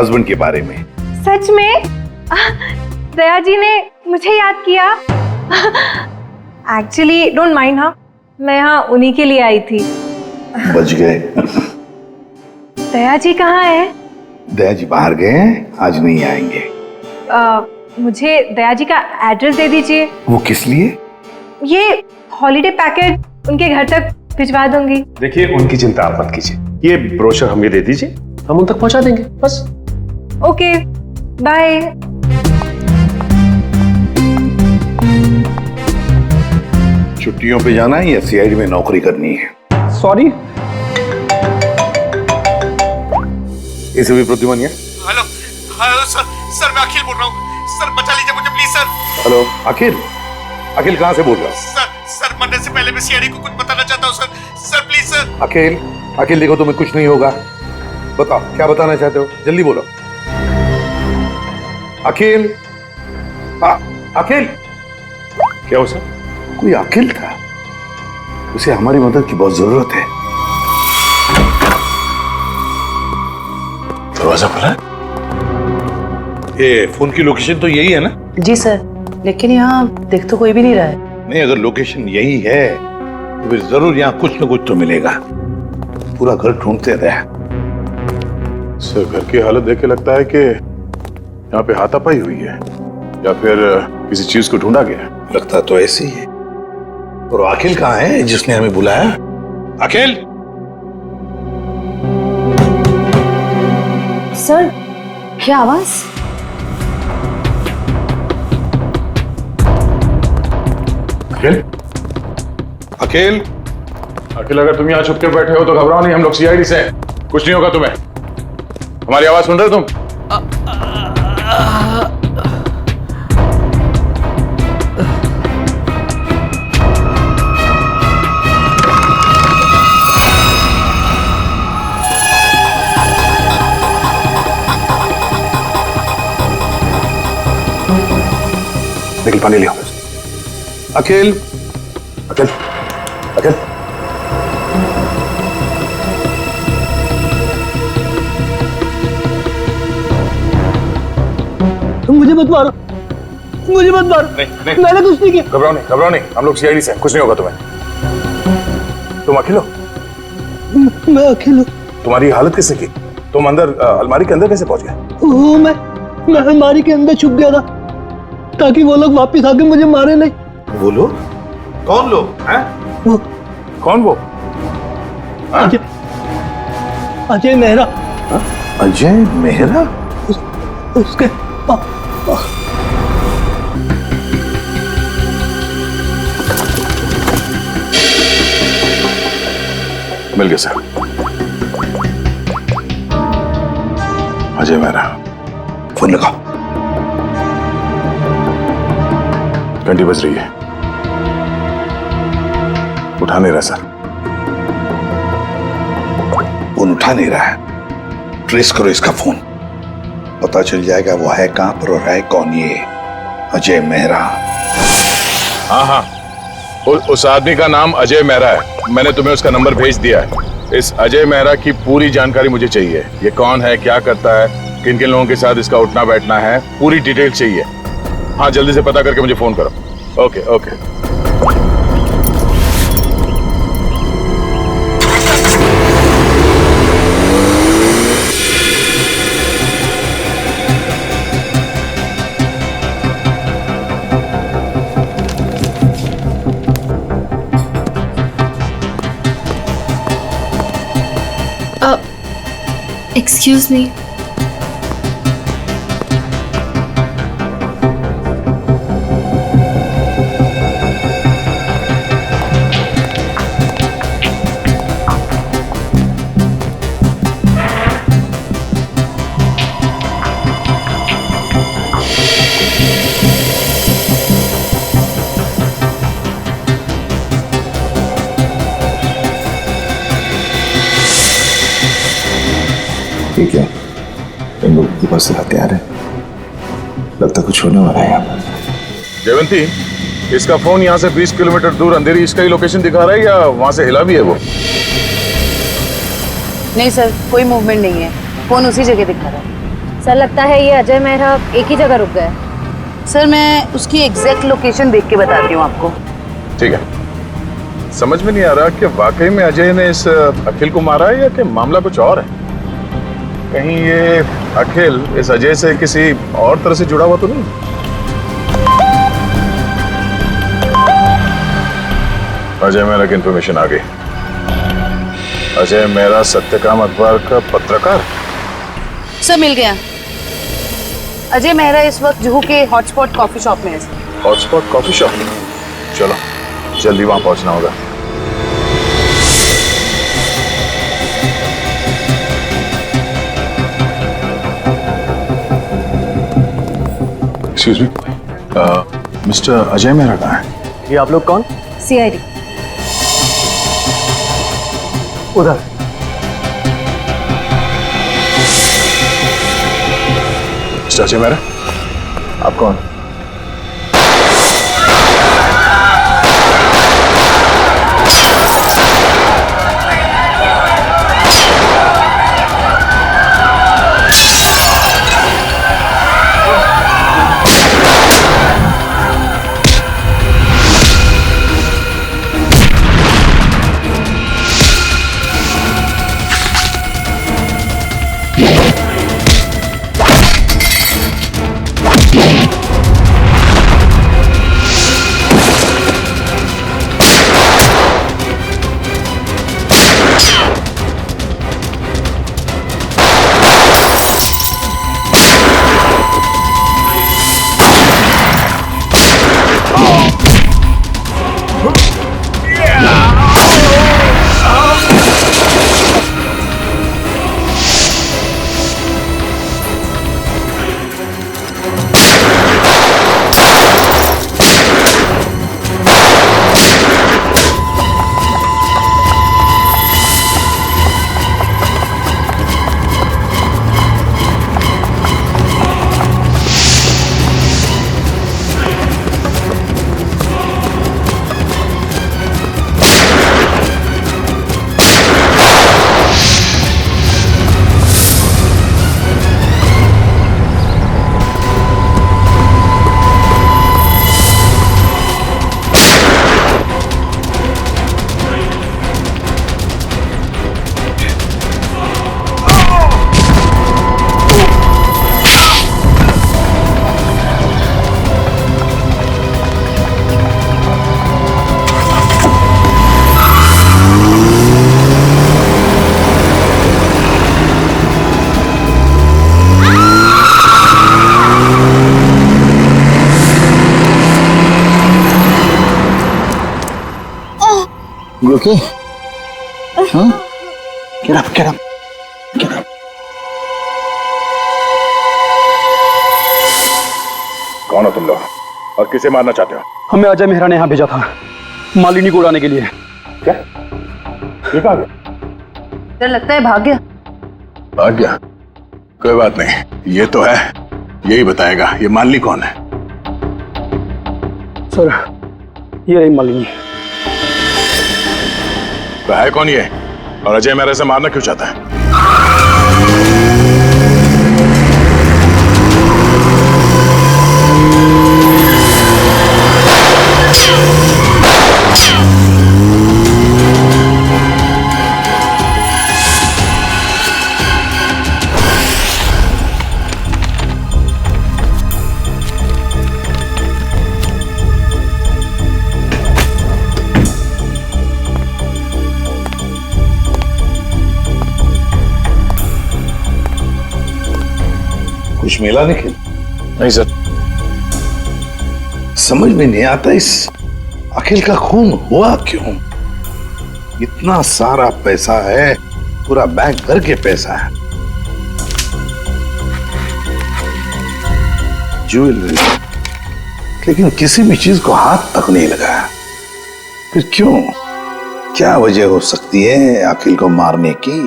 हस्बैंड के बारे में। सच में? दया जी ने मुझे याद किया। एक्चुअली डोंट माइंड, हाँ मैं यहाँ उन्हीं के लिए आई थी। बच गए। दया जी कहाँ है? दया जी बाहर गए हैं, आज नहीं आएंगे। मुझे दया जी का एड्रेस दे दीजिए। वो किस लिए? ये हॉलीडे पैकेट उनके घर तक भिजवा दूंगी। देखिए, उनकी चिंता आप मत कीजिए, ये ब्रोशर हमें दे दीजिए, हम उन तक पहुंचा देंगे बस। Okay, bye. छुट्टियों पे जाना है या सीआईडी में नौकरी करनी है? सॉरी। इसे भी प्रतिमानिया। हेलो हेलो सर मैं अखिल बोल रहा हूँ। सर बचा लीजिए मुझे प्लीज सर। हेलो अखिल, अखिल कहाँ से बोल रहा? सर मरने से पहले मैं सीआईडी को कुछ बताना चाहता हूँ सर प्लीज सर। अखिल, अखिल देखो तुम्हें कुछ नहीं होगा, बताओ क्या बताना चाहते हो, जल्दी बोलो। अखिल, अखिल। क्या हो सर? कोई अखिल था, उसे हमारी मदद की बहुत जरूरत है। दरवाजा खुला है? ये फोन की लोकेशन तो यही है ना? जी सर, लेकिन यहाँ देख तो कोई भी नहीं रहा है। नहीं, अगर लोकेशन यही है तो फिर जरूर यहाँ कुछ न कुछ तो मिलेगा। पूरा घर ढूंढते रहे। सर घर की हालत देख के लगता है कि यहाँ पे हाथापाई हुई है या फिर किसी चीज को ढूंढा गया। लगता तो ऐसे ही है। और अखिल कहाँ है जिसने हमें बुलाया? अखिल! सर, क्या आवाज? अखिल? अखिल? अखिल, अगर तुम यहाँ छुप के बैठे हो तो घबराओ नहीं, हम लोग सीआईडी से हैं, कुछ नहीं होगा तुम्हें। हमारी आवाज सुन रहे हो तुम? निकल, पानी लियो। अखिल, अखिल, अखिल। मुझे मत मारो, मुझे मत मारो। नहीं, मैंने कुछ नहीं किया। घबराओ नहीं, हम लोग सीआईडी से हैं, कुछ नहीं होगा तुम्हें। तुम अखिल हो? मैं अखिल हूँ। तुम्हारी हालत कैसे की? तुम अंदर अलमारी के अंदर कैसे पहुंच गए? वो मैं अलमारी के अंदर छुप गया था ताकि वो लोग वापस आके मुझे मारे नहीं। वो लोग? कौन लोग हैं? वो कौन? वो अजय मेहरा। अजय मेहरा? उसके मिल गया सर। अजय मेहरा, फोन लगाओ। 20 बज रही है। उठा नहीं रहा सर। फोन उठा नहीं रहा है। ट्रेस करो इसका फोन, पता चल जाएगा वो है कहां पर और है कौन ये अजय मेहरा। हाँ हाँ, उस आदमी का नाम अजय मेहरा है। मैंने तुम्हें उसका नंबर भेज दिया है। इस अजय मेहरा की पूरी जानकारी मुझे चाहिए। ये कौन है, क्या करता है, किन किन लोगों के साथ इसका उठना बैठना है, पूरी डिटेल चाहिए। हाँ, जल्दी से पता करके मुझे फोन करो। Okay okay. Excuse me. ठीक है, इन लोगों के पास हथियार है, लगता कुछ होने वाला है यहाँ पर। जयवंती, इसका फोन यहाँ से 20 किलोमीटर दूर अंधेरी इसका ही लोकेशन दिखा रहा है या वहां से हिला भी है वो? नहीं सर, कोई मूवमेंट नहीं है, फोन उसी जगह दिखा रहा है। सर लगता है ये अजय मेहरा एक ही जगह रुक गए। सर मैं उसकी एग्जैक्ट लोकेशन देख के बताती हूँ आपको। ठीक है, समझ में नहीं आ रहा कि वाकई में अजय ने इस अखिल को मारा है या कि मामला कुछ और है। कहीं ये अखिल इस अजय से किसी और तरह से जुड़ा हुआ तो नहीं? अजय मेहरा की इंफॉर्मेशन आ गई। अजय मेहरा सत्यकाम अखबार का पत्रकार। सर मिल गया। अजय मेहरा इस वक्त जुहू के हॉटस्पॉट कॉफी शॉप में है। हॉटस्पॉट कॉफी शॉप, चलो जल्दी वहां पहुंचना होगा। Excuse me, mister Ajay Mehra कहाँ है? ये आप लोग कौन? सीआईडी। उधर। मिस्टर अजय मेहरा, आप कौन? You okay? Huh? Get up, get up, get up. कौन हो तुम लोग और किसे मारना चाहते हो? हमें अजय मेहरा ने यहाँ भेजा था मालिनी को उड़ाने के लिए। क्या? ये कहाँ गया? डर लगता है भाग गया। भाग गया? कोई बात नहीं, ये तो है, यही बताएगा ये मालिनी कौन है। सर ये रही मालिनी। तो है कौन ये, और अजय मेरे से मारना क्यों चाहता है? कुछ मिला निखिल? नहीं सर। समझ में नहीं आता इस अखिल का खून हुआ क्यों? इतना सारा पैसा है, पूरा बैंक भर के पैसा है, ज्वेलरी, लेकिन किसी भी चीज को हाथ तक नहीं लगाया। फिर क्यों? क्या वजह हो सकती है अखिल को मारने की?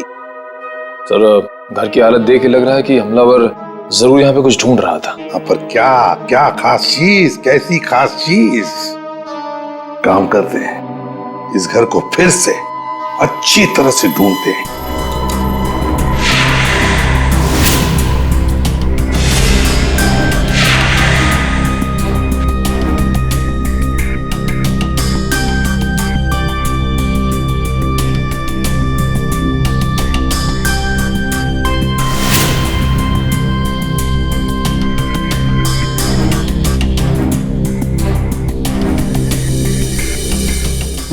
सर घर की हालत देख के लग रहा है कि हमलावर जरूर यहाँ पे कुछ ढूंढ रहा था। पर क्या क्या खास चीज, कैसी खास चीज? काम करते हैं, इस घर को फिर से अच्छी तरह से ढूंढते हैं।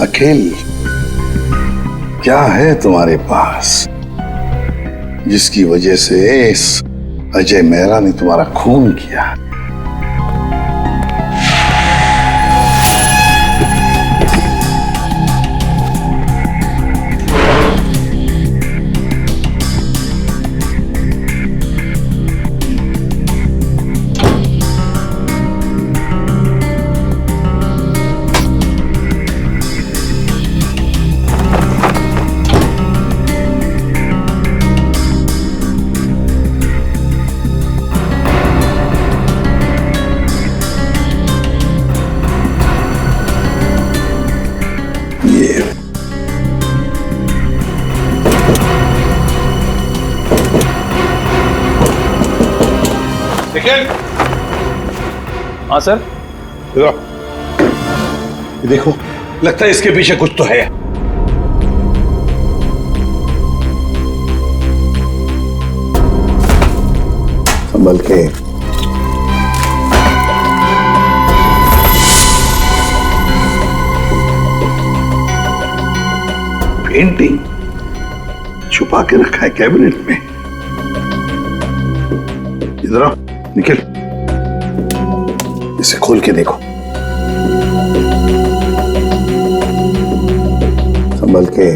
अखिल, क्या है तुम्हारे पास जिसकी वजह से इस अजय मेहरा ने तुम्हारा खून किया? हाँ सर। ये देखो, लगता है इसके पीछे कुछ तो है। संभल के। पेंटिंग छुपा के रखा है कैबिनेट में। इधर आओ निखिल, इसे खोल के देखो। संभल के।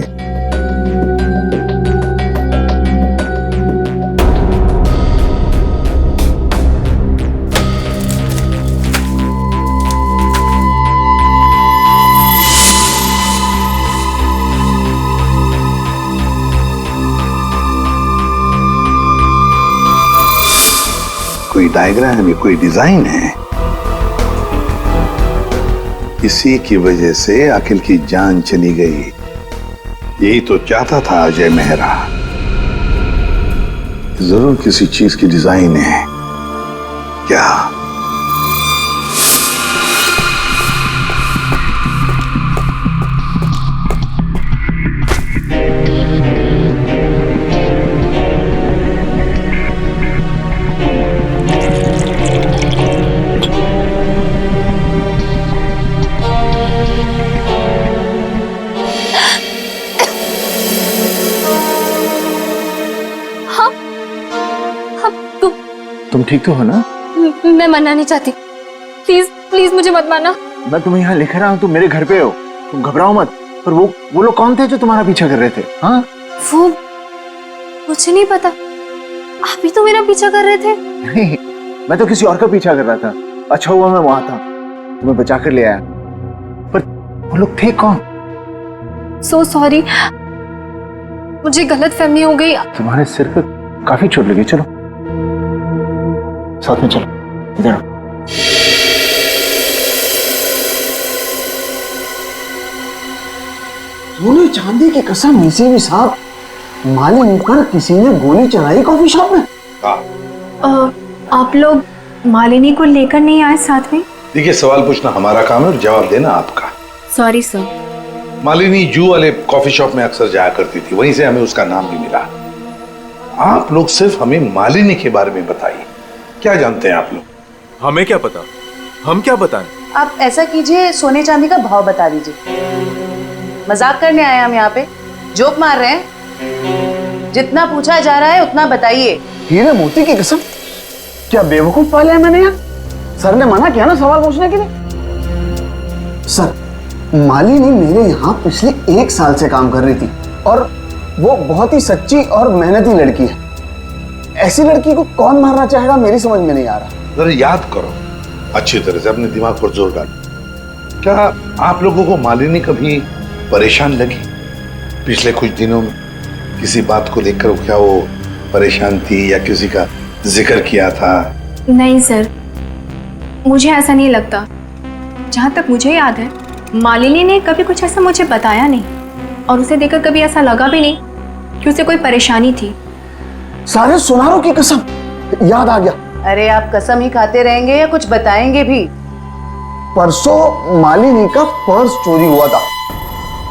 कोई डायग्राम है, कोई डिजाइन है। इसी की वजह से अखिल की जान चली गई। यही तो चाहता था अजय मेहरा। जरूर किसी चीज की डिजाइन है। क्या? तुम ठीक तो हो ना? मैं मरना नहीं चाहती, प्लीज प्लीज मुझे मत मारना। मैं तुम्हें यहाँ लिख रहा हूँ, तुम मेरे घर पे हो, तुम घबराओ मत। पर वो लोग कौन थे जो तुम्हारा पीछा कर रहे थे? हाँ, वो मुझे नहीं पता। आप ही तो मेरा पीछा कर रहे थे। नहीं, मैं तो किसी और का पीछा कर रहा था। अच्छा हुआ मैं वहां था, तुम्हें बचा कर ले आया। पर वो लोग थे कौन? सो सॉरी, मुझे गलत फहमी हो गई। तुम्हारे सिर पे काफी चोट लगी, चलो साथ में चलो, इधर आओ। सोने चांदी की कसम, इसी भी साहब मालिनी पर किसी ने गोली चलाई कॉफी शॉप में। आप लोग मालिनी को लेकर नहीं आए साथ में? देखिए, सवाल पूछना हमारा काम है और जवाब देना आपका। Sorry sir. मालिनी जू वाले कॉफी शॉप में अक्सर जाया करती थी, वहीं से हमें उसका नाम भी मिला। आप लोग सिर्फ हमें मालिनी के बारे में बताइए, क्या जानते हैं आप लोग? हमें क्या पता, हम क्या बताएं? आप ऐसा कीजिए, सोने चांदी का भाव बता दीजिए। मजाक करने आए हम यहाँ पे, जोक मार रहे हैं? जितना पूछा जा रहा है उतना बताइए। हीरे मोती की कसम, क्या बेवकूफ पाले हैं मैंने यार। सर ने मना किया ना सवाल पूछने के लिए। सर, मालिनी मेरे यहाँ पिछले 1 साल से काम कर रही थी और वो बहुत ही सच्ची और मेहनती लड़की है। ऐसी लड़की को कौन मारना चाहेगा, मेरी समझ में नहीं आ रहा। जरा याद करो अच्छी तरह से, अपने दिमाग पर जोर डालो। क्या आप लोगों को मालिनी कभी परेशान लगी पिछले कुछ दिनों में? किसी बात को लेकर क्या वो परेशान थी या किसी का जिक्र किया था? नहीं सर, मुझे ऐसा नहीं लगता। जहाँ तक मुझे याद है, मालिनी ने कभी कुछ ऐसा मुझे बताया नहीं और उसे देखकर कभी ऐसा लगा भी नहीं कि उसे कोई परेशानी थी। सारे सुनारों की कसम, याद आ गया। अरे आप कसम ही खाते रहेंगे या कुछ बताएंगे भी? परसों मालिनी का पर्स चोरी हुआ था।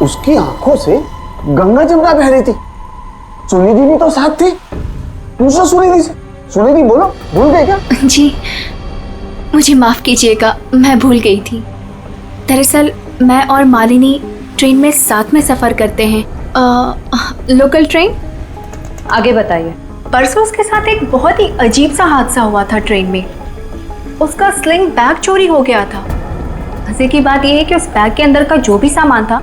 उसकी आंखों से गंगा जमुना बह रही थी। सुनिधि भी तो साथ थी। पूछो सुनिधि से। सुनिधि बोलो, भूल गए क्या? जी मुझे माफ कीजिएगा, मैं भूल गई थी। दरअसल मैं और मालिनी ट्रेन में साथ में सफर करते हैं, लोकल ट्रेन। आगे बताइए। परसों उसके साथ एक बहुत ही अजीब सा हादसा हुआ था ट्रेन में। उसका स्लिंग बैग चोरी हो गया था। मजे की बात यह है कि उस बैग के अंदर का जो भी सामान था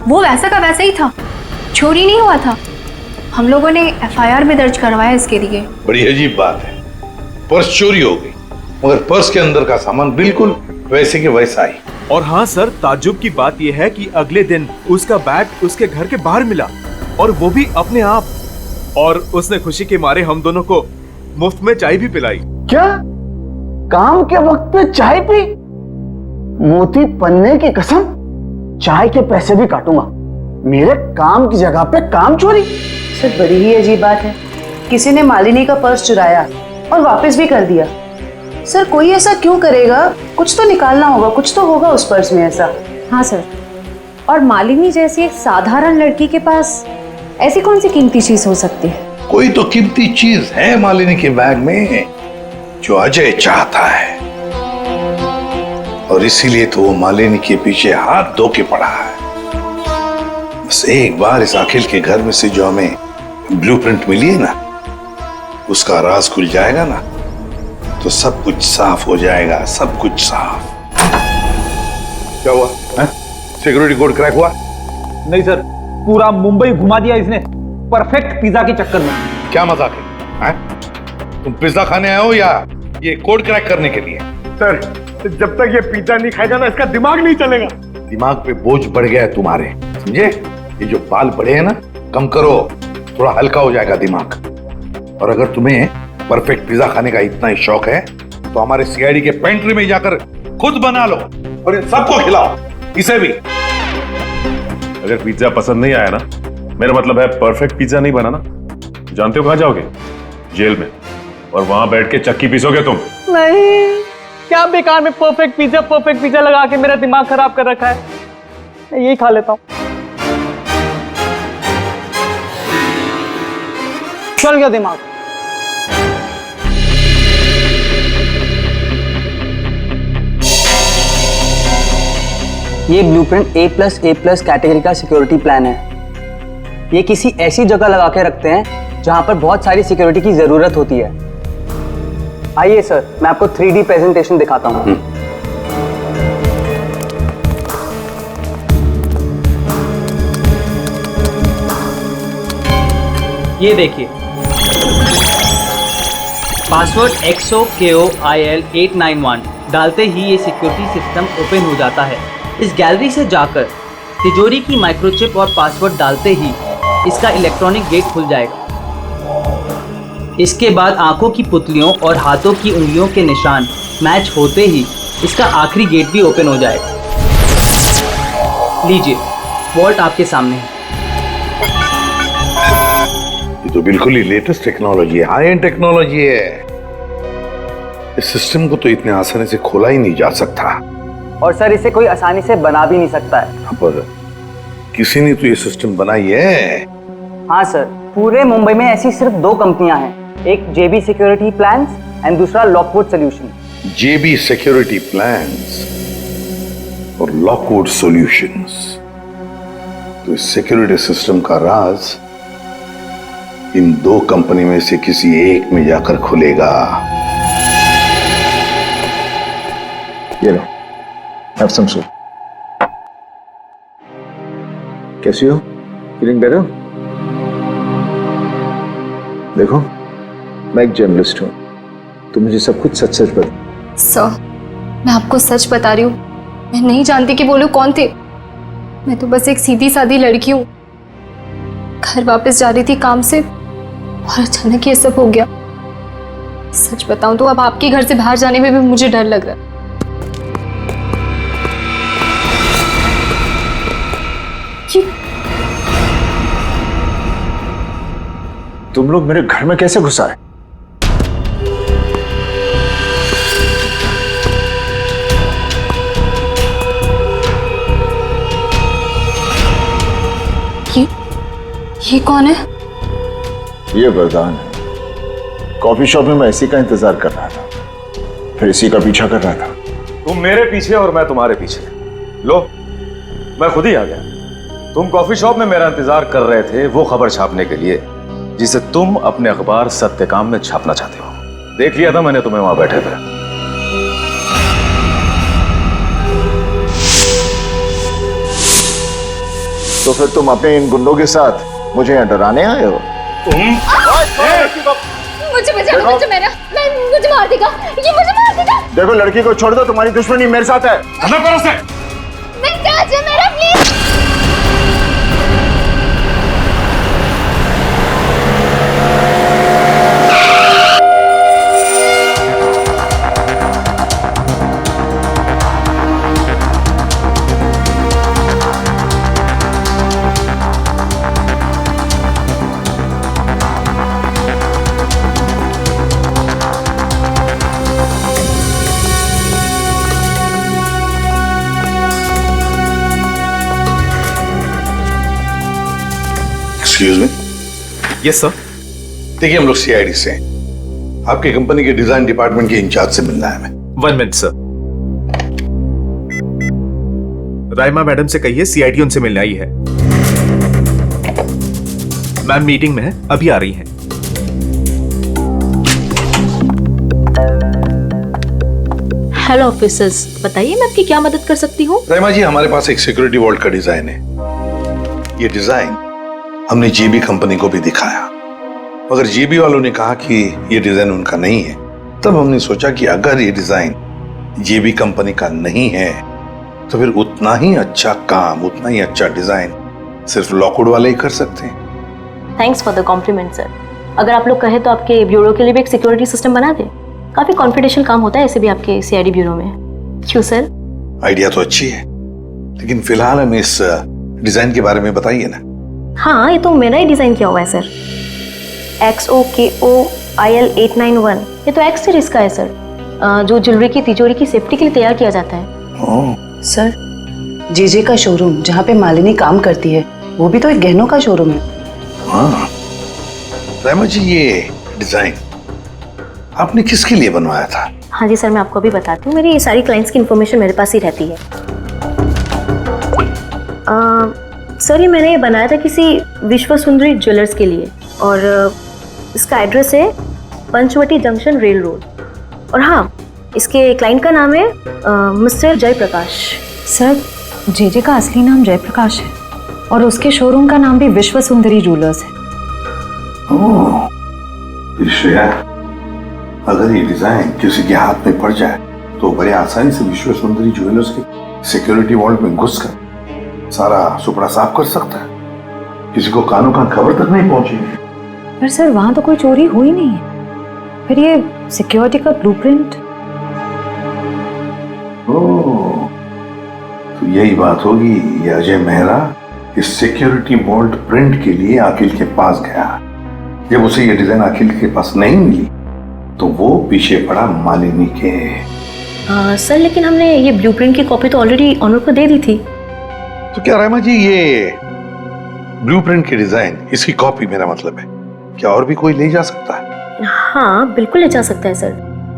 वो वैसा का वैसा ही था, चोरी नहीं हुआ था। हम लोगों ने FIR भी दर्ज करवाया इसके लिए। बड़ी अजीब बात है, पर्स चोरी हो गई मगर पर्स के अंदर का सामान बिल्कुल वैसे के वैसा ही। और हाँ सर, ताज्जुब की बात यह है कि अगले दिन उसका बैग उसके घर के बाहर मिला और वो भी अपने आप। और उसने खुशी के मारे हम दोनों को मुफ्त में चाय भी पिलाई। क्या? काम के वक्त पे चाय पी? मोती पन्ने की कसम, चाय के पैसे भी काटूंगा। मेरे काम की जगह पे काम चोरी? सर बड़ी ही अजीब बात है। किसी ने मालिनी का पर्स चुराया और वापस भी कर दिया। सर कोई ऐसा क्यों करेगा? कुछ तो निकालना होगा, कुछ तो होगा उस पर्स में ऐसा। हाँ सर, और मालिनी जैसी एक साधारण लड़की के पास ऐसी कौन सी कीमती चीज हो सकती है? कोई तो कीमती चीज है मालिनी के बैग में जो अजय चाहता है और इसीलिए तो वो मालिनी के पीछे हाथ धो के पड़ा है। बस एक बार इस अखिल के घर में से जो हमें ब्लूप्रिंट मिली है ना, उसका राज खुल जाएगा ना, तो सब कुछ साफ हो जाएगा, सब कुछ साफ। क्या हुआ? सिक्योरिटी कोड क्रैक हुआ? नहीं सर, पूरा मुंबई घुमा दिया इसने परफेक्ट पिज्जा के चक्कर में। क्या मजाक है? तुम पिज्जा खाने आए हो या ये कोड क्रैक करने के लिए? सर जब तक ये पिज्जा नहीं खाएगा ना, इसका दिमाग नहीं चलेगा। दिमाग पे बोझ बढ़ गया है तुम्हारे, समझे? ये जो बाल बढ़े हैं ना, कम करो, थोड़ा हल्का हो जाएगा दिमाग। और अगर तुम्हें परफेक्ट पिज्जा खाने का इतना ही शौक है तो हमारे CID के पेंट्री में जाकर खुद बना लो और इन सबको खिलाओ, इसे भी। अगर पिज्जा पसंद नहीं आया ना, मेरा मतलब है परफेक्ट पिज्जा नहीं बना ना, जानते हो कहां जाओगे? जेल में, और वहां बैठ के चक्की पीसोगे तुम। नहीं, क्या बेकार में परफेक्ट पिज्जा लगा के मेरा दिमाग खराब कर रखा है। मैं यही खा लेता हूँ। चल गया दिमाग। ये ब्लूप्रिंट A+A+ कैटेगरी का सिक्योरिटी प्लान है। ये किसी ऐसी जगह लगा के रखते हैं जहां पर बहुत सारी सिक्योरिटी की जरूरत होती है। आइए सर, मैं आपको 3D प्रेजेंटेशन दिखाता हूं। ये देखिए, पासवर्ड XOKOIL891 डालते ही ये सिक्योरिटी सिस्टम ओपन हो जाता है। इस गैलरी से जाकर तिजोरी की माइक्रोचिप और पासवर्ड डालते ही इसका इलेक्ट्रॉनिक गेट खुल जाएगा। इसके बाद आंखों की पुतलियों और हाथों की उंगलियों के निशान मैच होते ही इसका आखिरी गेट भी ओपन हो जाएगा। लीजिए, वॉल्ट आपके सामने है। ये तो बिल्कुल ही लेटेस्ट टेक्नोलॉजी है, हाई एंड टेक्नोलॉजी है। इस सिस्टम को तो इतने आसानी से खोला ही नहीं जा सकता। और सर इसे कोई आसानी से बना भी नहीं सकता है। पर किसी ने तो ये सिस्टम बनाई है। हाँ सर, पूरे मुंबई में ऐसी सिर्फ 2 कंपनियां हैं, एक जेबी सिक्योरिटी प्लान्स एंड दूसरा लॉकवुड सॉल्यूशन। जेबी सिक्योरिटी प्लान्स और लॉकवुड सॉल्यूशंस। तो इस सिक्योरिटी सिस्टम का राज इन 2 कंपनी में से किसी एक में जाकर खुलेगा। ये लो, have some soup. कैसी हो? Feeling better? देखो, मैं एक जर्नलिस्ट हूँ, तुम मुझे सब कुछ सच सच बता। सर, मैं आपको सच बता रही हूँ, मैं नहीं जानती कि वो लोग कौन थे। मैं तो बस एक सीधी सादी लड़की हूँ, घर वापस जा रही थी काम से और अचानक ये सब हो गया। सच बताऊं तो अब आपके घर से बाहर जाने में भी मुझे डर लग रहा है। तुम लोग मेरे घर में कैसे घुस आए? ये कौन है? ये वरदान है। कॉफी शॉप में मैं इसी का इंतजार कर रहा था, फिर इसी का पीछा कर रहा था। तुम मेरे पीछे और मैं तुम्हारे पीछे। लो, मैं खुद ही आ गया। तुम कॉफी शॉप में मेरा इंतजार कर रहे थे वो खबर छापने के लिए जिसे तुम अपने अखबार सत्यकाम में छापना चाहते हो। देख लिया था मैंने तुम्हें वहां बैठे थे। तो फिर तुम अपने इन गुंडों के साथ मुझे यहाँ डराने आए हो? मुझे बचाओ, मुझे मार देगा, ये मुझे मार देगा। देखो, लड़की को छोड़ दो, तुम्हारी दुश्मनी मेरे साथ है। मेरा please. Excuse me. Yes sir. देखिए, हम लोग सीआईडी से हैं। आपकी कंपनी के डिजाइन डिपार्टमेंट के इंचार्ज से मिलना है हमें। 1 मिनट सर। राइमा मैडम से कहिए सीआईडी उनसे मिलने आई है। मैम मीटिंग में है, अभी आ रही हैं। हेलो ऑफिसर्स, बताइए मैं आपकी क्या मदद कर सकती हूँ? राइमा जी, हमारे पास एक सिक्योरिटी वॉल्ट का डिजाइन है। ये डिजाइन हमने जेबी कंपनी को भी दिखाया, मगर जेबी वालों ने कहा कि ये डिजाइन उनका नहीं है। तब हमने सोचा कि अगर ये डिजाइन जेबी कंपनी का नहीं है तो फिर उतना ही अच्छा काम, उतना ही अच्छा डिजाइन सिर्फ लॉकवुड वाले ही कर सकते हैं। Thanks for the compliment sir. अगर आप लोग कहें तो आपके ब्यूरो के लिए भी एक सिक्योरिटी सिस्टम बना दें। काफी कॉन्फिडेंशियल काम होता है ऐसे भी आपके सीआईडी ब्यूरो में। क्यों सर? आइडिया तो अच्छी है, लेकिन फिलहाल हमें इस डिजाइन के बारे में बताइए ना। हाँ, ये तो मैंने ही डिजाइन किया हुआ है सर। XOKOIL891, ये तो एक्स सीरीज का है सर, जो ज्वेलरी की तिजोरी की सेफ्टी के लिए तैयार किया जाता है। सर, जेजे का शोरूम जहाँ पे मालिनी काम करती है वो भी तो एक गहनों का शोरूम है। हाँ राइमा जी, ये डिजाइन आपने किसके लिए बनवाया था? हाँ जी सर, मैं आपको अभी बताती हूँ। मेरी ये सारी क्लाइंट्स की इन्फॉर्मेशन मेरे पास ही रहती है। सर, ये मैंने बनाया था किसी विश्व सुंदरी ज्वेलर्स के लिए और इसका एड्रेस है पंचवटी जंक्शन रेल रोड। और हाँ, इसके क्लाइंट का नाम है मिस्टर जयप्रकाश। सर, जेजे का असली नाम जयप्रकाश है और उसके शोरूम का नाम भी विश्व सुंदरी ज्वेलर्स है। ओह, श्रेया, अगर ये डिजाइन किसी के हाथ में पड़ जाए तो बड़े आसानी से विश्व सुंदरी ज्वेलर्स के सिक्योरिटी वॉल्ट में घुसकर सारा सुपड़ा साफ कर सकता है, किसी को कानों कान खबर तक नहीं पहुंचेगी। पर सर वहां तो कोई चोरी हुई नहीं है, फिर ये सिक्योरिटी का ब्लूप्रिंट। ओह, तो यही बात होगी। ये अजय मेहरा इस सिक्योरिटी मोल्ड प्रिंट के लिए अखिल के पास गया। जब उसे ये डिजाइन अखिल के पास नहीं मिली तो वो पीछे पड़ा मालिनी के। सर लेकिन हमने ये ब्लूप्रिंट की कॉपी तो ऑलरेडी ऑनर को दे दी थी। तो क्या रहमा जी, ये ब्लूप्रिंट की डिजाइन, इसकी कॉपी मेरा मतलब है, क्या और भी कोई ले जा सकता है? हाँ बिल्कुल ले जा सकता है सर,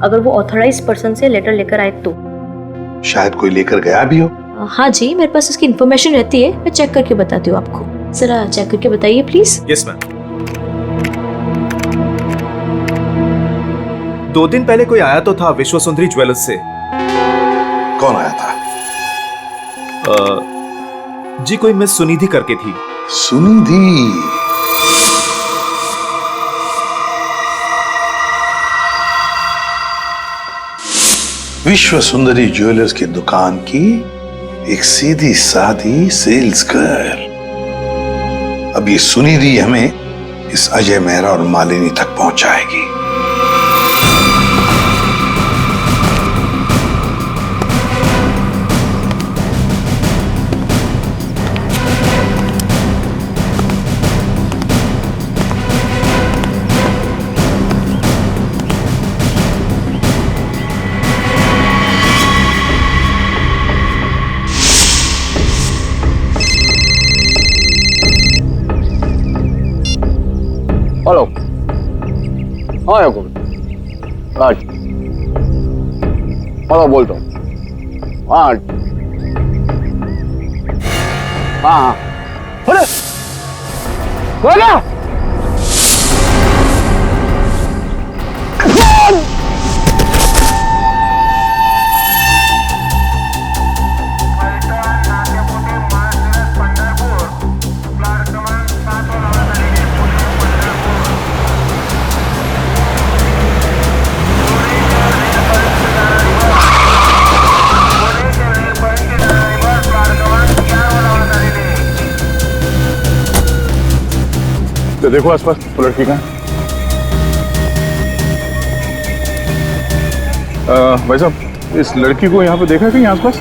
अगर वो ऑथराइज्ड पर्सन से लेटर लेकर आए तो। शायद कोई लेकर गया भी हो। हाँ जी, मेरे पास उसकी इन्फॉर्मेशन रहती है, मैं चेक करके बताती हूँ आपको। जरा चेक करके बताइए प्लीज। Yes ma'am. 2 दिन पहले कोई आया तो था विश्व सुंदरी ज्वेलर्स से। कौन आया था? जी कोई मिस सुनिधि करके थी। सुनिधि? विश्व सुंदरी ज्वेलर्स की दुकान की एक सीधी सादी सेल्स गर्ल। अब ये सुनिधि हमें इस अजय मेहरा और मालिनी तक पहुंचाएगी। हेलो, हाँ याकूब, आज हेलो बोलता हूँ। आज हाँ बोले बोला तो देखो आसपास वो लड़की कहाँ? भाई साहब, इस लड़की को यहाँ पे देखा कहीं आसपास?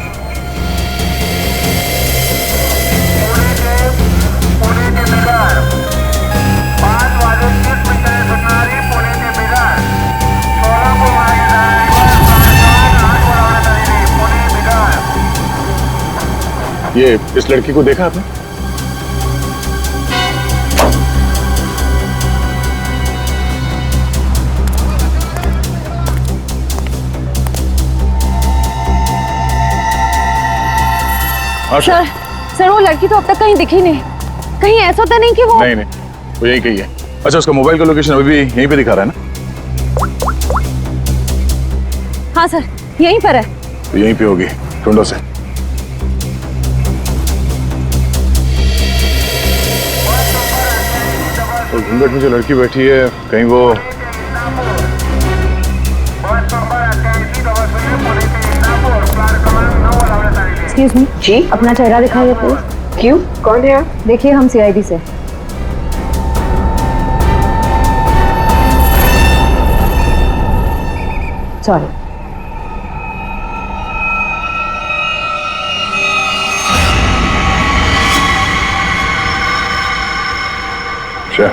ये इस लड़की को देखा आपने? सर सर वो लड़की तो अब तक कहीं दिखी नहीं। कहीं ऐसा तो नहीं कि वो नहीं वो यही कही है। अच्छा, उसका मोबाइल का लोकेशन अभी भी यहीं पे दिखा रहा है ना? हाँ सर यहीं पर है। तो यहीं पे होगी, ढूंढो से। तो घूंघट में जो लड़की बैठी है कहीं वो एक्सक्यूज मी जी, अपना चेहरा दिखाइए प्लीज। क्यों, कौन है आप? देखिए हम सीआईडी से। सॉरी। Sure.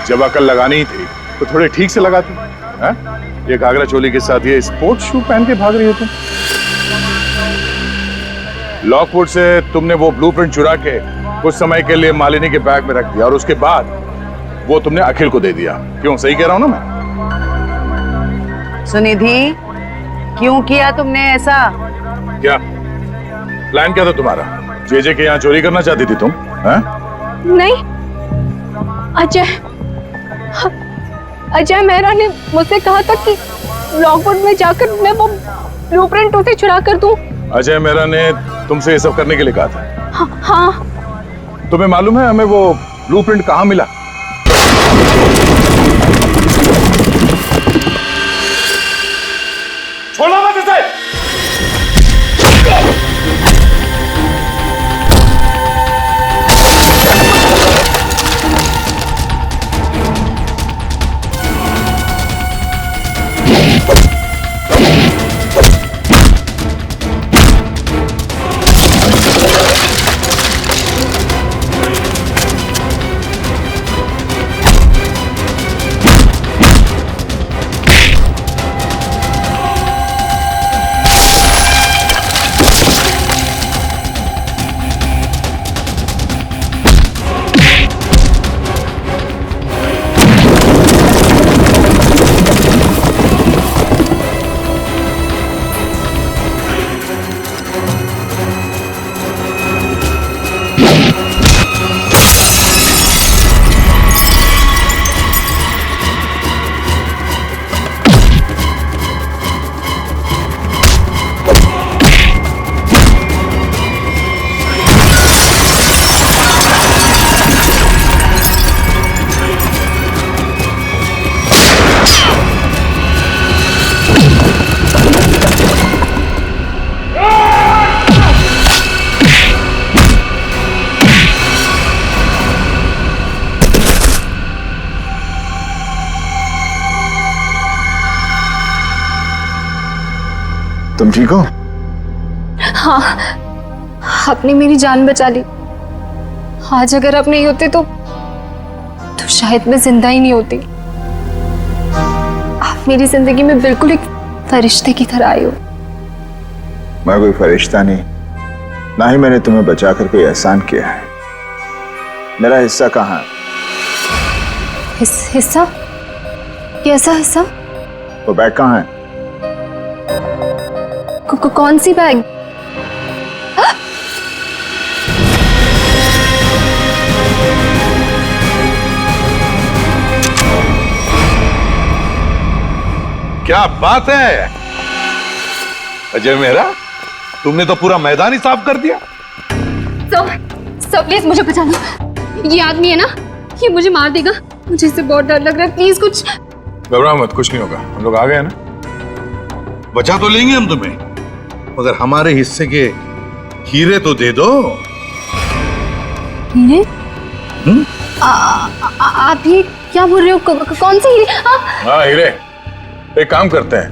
जब अकल लगानी ही थी तो थोड़े ठीक से लगाती। ये घाघरा चोली के साथ ये स्पोर्ट्स शू पहन के भाग रही हो तुम। लॉकवुड से तुमने वो ब्लूप्रिंट चुरा के कुछ समय के लिए मालिनी के बैग में रख दिया और उसके बाद वो तुमने अखिल को दे दिया। क्यों, सही कह रहा हूं ना मैं? सुनिधि, क्यों किया तुमने ऐसा? क्या प्लान क्या था तुम्हारा? जेजे के यहाँ चोरी करना चाहती थी तुम? हैं? नहीं, अजय मेहरा ने मुझसे कहा था कि लॉकवुड में जाकर मैं वो ब्लूप्रिंट उसे चुरा कर दूं। अजय मेहरा ने तुमसे ये सब करने के लिए कहा था? हाँ। तुम्हें मालूम है हमें वो ब्लूप्रिंट कहाँ मिला? छोड़ो मत इसे! तुम ठीक हो? हाँ, आपने मेरी जान बचा ली। आज अगर आप नहीं होते तो शायद मैं जिंदा ही नहीं होती। आप मेरी जिंदगी में बिल्कुल एक फरिश्ते की तरह आए हो। मैं कोई फरिश्ता नहीं, ना ही मैंने तुम्हें बचाकर कोई एहसान किया है। मेरा हिस्सा कहाँ है? हिस्सा? कैसा हिस्सा? वो बैग कहाँ है? कौन सी बैग? क्या बात है अजय मेहरा, तुमने तो पूरा मैदान ही साफ कर दिया। सब प्लीज मुझे बचा लो। ये आदमी है ना, ये मुझे मार देगा। मुझे इससे बहुत डर लग रहा है। प्लीज कुछ। घबराओ मत, कुछ नहीं होगा। हम लोग आ गए ना। बचा तो लेंगे हम तुम्हें, मगर हमारे हिस्से के हीरे तो दे दो। हीरे? आप ये क्या बोल रहे हो? कौन से हीरे? हाँ हीरे। एक काम करते हैं,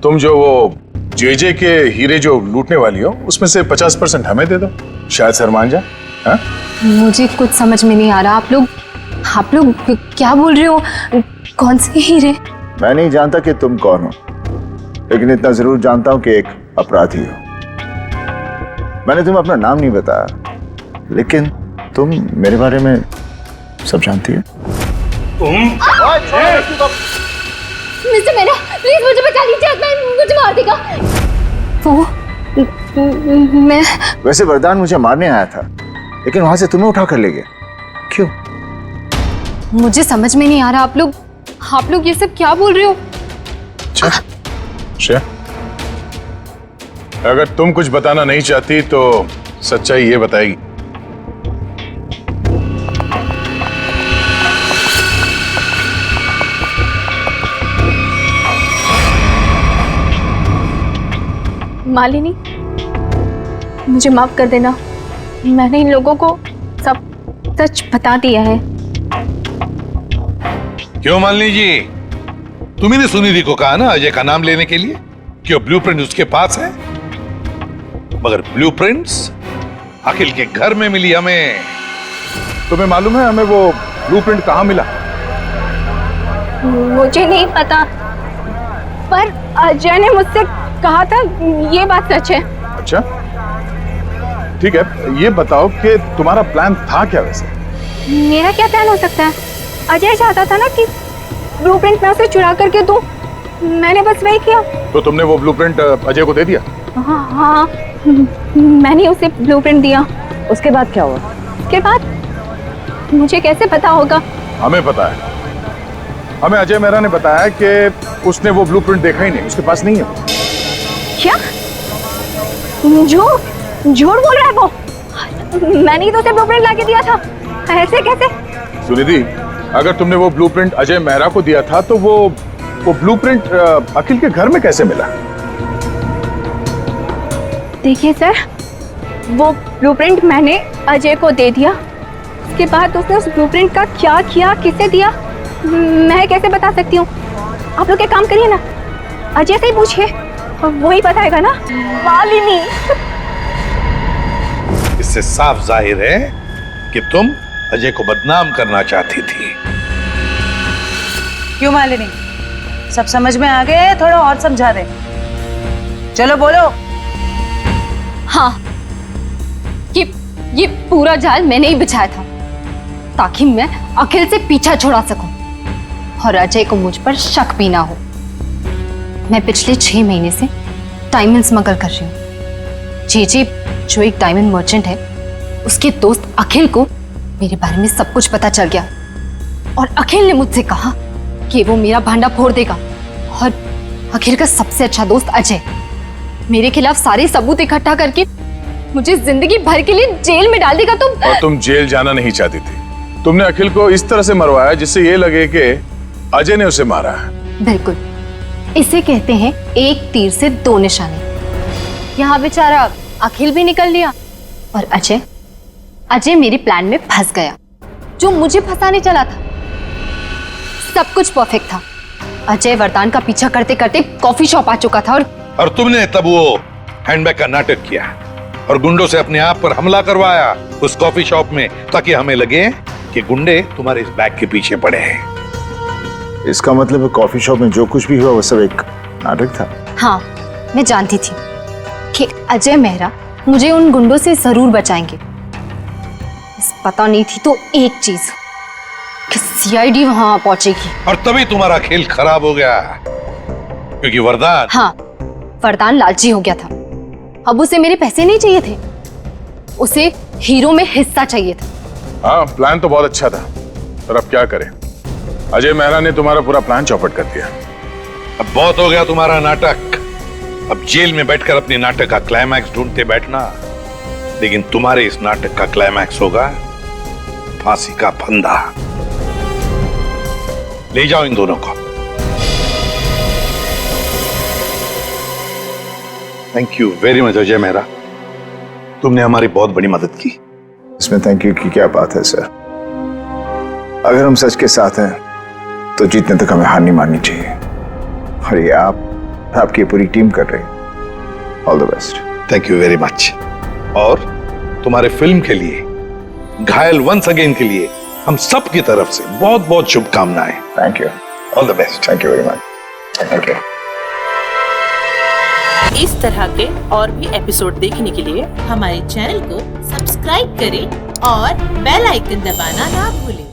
तुम जो वो जेजे के हीरे जो लूटने वाली हो उसमें से 50% हमें दे दो, शायद सर मान जाए। हाँ? मुझे कुछ समझ में नहीं आ रहा। आप लोग क्या बोल रहे हो? कौन से हीरे? मैं नहीं जानता कि तुम कौन हो, लेकिन इतना जरूर जानता हूं कि एक अपराधी हो। मैंने तुम्हें अपना नाम नहीं बताया, लेकिन तुम मेरे बारे में सब जानती हो। मिस्टर मेरा, प्लीज मुझे बचा लीजिए। मुझे मार देगा वो। मैं वैसे वरदान मुझे मारने आया था, लेकिन वहां से तुम्हें उठा कर ले गया। क्यों? मुझे समझ में नहीं आ रहा। आप लोग ये सब क्या बोल रहे हो? अच्छा, अगर तुम कुछ बताना नहीं चाहती तो सच्चाई ये बताएगी। मालिनी, मुझे माफ कर देना। मैंने इन लोगों को सब सच बता दिया है। क्यों मालिनी जी, तुम्ही ने सुनिधि को कहा ना अजय का नाम लेने के लिए कि ब्लूप्रिंट उसके पास है, मगर ब्लूप्रिंट्स अखिल के घर में मिली हमें। तुम्हें मालूम है हमें वो ब्लूप्रिंट कहाँ मिला? मुझे नहीं पता, पर अजय ने मुझसे कहा था। ये बात सच है। अच्छा ठीक है, ये बताओ कि तुम्हारा प्लान था क्या वैसे? मेरा क्या प्लान हो सकता है? अजय चाहता था ना कि ब्लूप्रिंट मैं उसे चुरा करके दूं, मैंने बस वही किया। तो तुमने वो ब्लूप्रिंट अजय को दे दिया? हाँ, मैंने उसे ब्लूप्रिंट दिया। उसके बाद क्या हुआ? उसके बाद मुझे कैसे पता होगा? हमें पता है। हमें अजय मेहरा ने बताया कि उसने वो ब्लूप्रिंट देखा ही नहीं, उसके पास नहीं है। क्या? झूठ बोल रहा है वो। मैंने ही तो उसे ब्लूप्रिंट लाके दिया था। ऐसे कैसे? सुनिधि, अगर तुमने वो ब्लूप्रिंट अजय मेहरा को दिया था तो वो ब्लूप्रिंट अखिल के घर में कैसे मिला? देखिए सर, वो ब्लूप्रिंट मैंने अजय को दे दिया। उसके बाद उसने उस ब्लूप्रिंट का क्या किया, किसे दिया, मैं कैसे बता सकती हूँ? आप लोग एक काम करिए ना, अजय से ही पूछिए, वही बताएगा ना। मालिनी, इससे साफ जाहिर है कि तुम अजय को बदनाम करना चाहती थी। क्यों मालिनी, सब समझ में आ गए? थोड़ा और समझा दे। चलो बोलो। हाँ, ये पूरा जाल मैंने ही बिछाया था ताकि मैं अखिल से पीछा छुड़ा सकूं और अजय को मुझ पर शक भी ना हो। मैं पिछले 6 महीने से डायमंड स्मगल कर रही हूँ। जी जो एक डायमंड मर्चेंट है, उसके दोस्त अखिल को मेरे बारे में सब कुछ पता चल गया और अखिल ने मुझसे कहा कि वो मेरा भांडा फोड़ देगा और अखिल का सबसे अच्छा दोस्त अजय मेरे खिलाफ सारे सबूत इकट्ठा करके मुझे जिंदगी भर के लिए जेल में डाल देगा। और तुम जेल जाना नहीं चाहती थी। तुमने अखिल को इस तरह से मरवाया जिससे ये लगे कि अजय ने उसे मारा है। बिल्कुल, इसे कहते हैं एक तीर से 2 निशाने। यहाँ बेचारा अखिल भी निकल लिया और अजय मेरे प्लान में फंस गया, जो मुझे फंसाने चला था। सब कुछ परफेक्ट था। अजय वरदान का पीछा करते करते कॉफी शॉप आ चुका था और तुमने तब वो हैंडबैग का नाटक किया और गुंडों से अपने आप पर हमला करवाया उस कॉफी शॉप में, ताकि हमें लगे कि गुंडे तुम्हारे इस बैग के पीछे पड़े हैं। इसका मतलब कॉफी शॉप में जो कुछ भी हुआ वो सब एक नाटक था। हाँ, मैं जानती थी कि अजय मेहरा मुझे उन गुंडों से जरूर बचाएंगे। बस पता नहीं थी तो एक चीज कि सीआईडी वहां पहुंचेगी। और तभी तुम्हारा खेल खराब हो गया, क्योंकि वरदान। हाँ, वरदान लालची हो गया था। अब उसे मेरे पैसे नहीं चाहिए थे, उसे हीरो में हिस्सा चाहिए था। हाँ, प्लान तो बहुत अच्छा था, पर अब क्या करें? अजय मेहरा ने तुम्हारा पूरा प्लान चौपट कर दिया। अब बहुत हो गया तुम्हारा नाटक। अब जेल में बैठकर अपने नाटक का क्लाइमैक्स ढूंढते बैठना, लेकिन तुम्हारे इस नाटक का क्लाइमैक्स होगा फांसी का फंदा। ले जाओ इन दोनों को। Thank you very much Ajay Mehra, तुमने हमारी बहुत बड़ी मदद की। इसमें थैंक यू की क्या बात है सर? अगर हम सच के साथ हैं तो जीतने तक हमें हार नहीं माननी चाहिए, और ये आपकी पूरी टीम कर रही है। All the best. Thank you very much. और तुम्हारे फिल्म के लिए, घायल वंस अगेन के लिए हम सब की तरफ से बहुत बहुत शुभकामनाएं। Thank you. All the best. Thank you very much. Thank you. इस तरह के और भी एपिसोड देखने के लिए हमारे चैनल को सब्सक्राइब करें और बेल आइकन दबाना ना भूलें।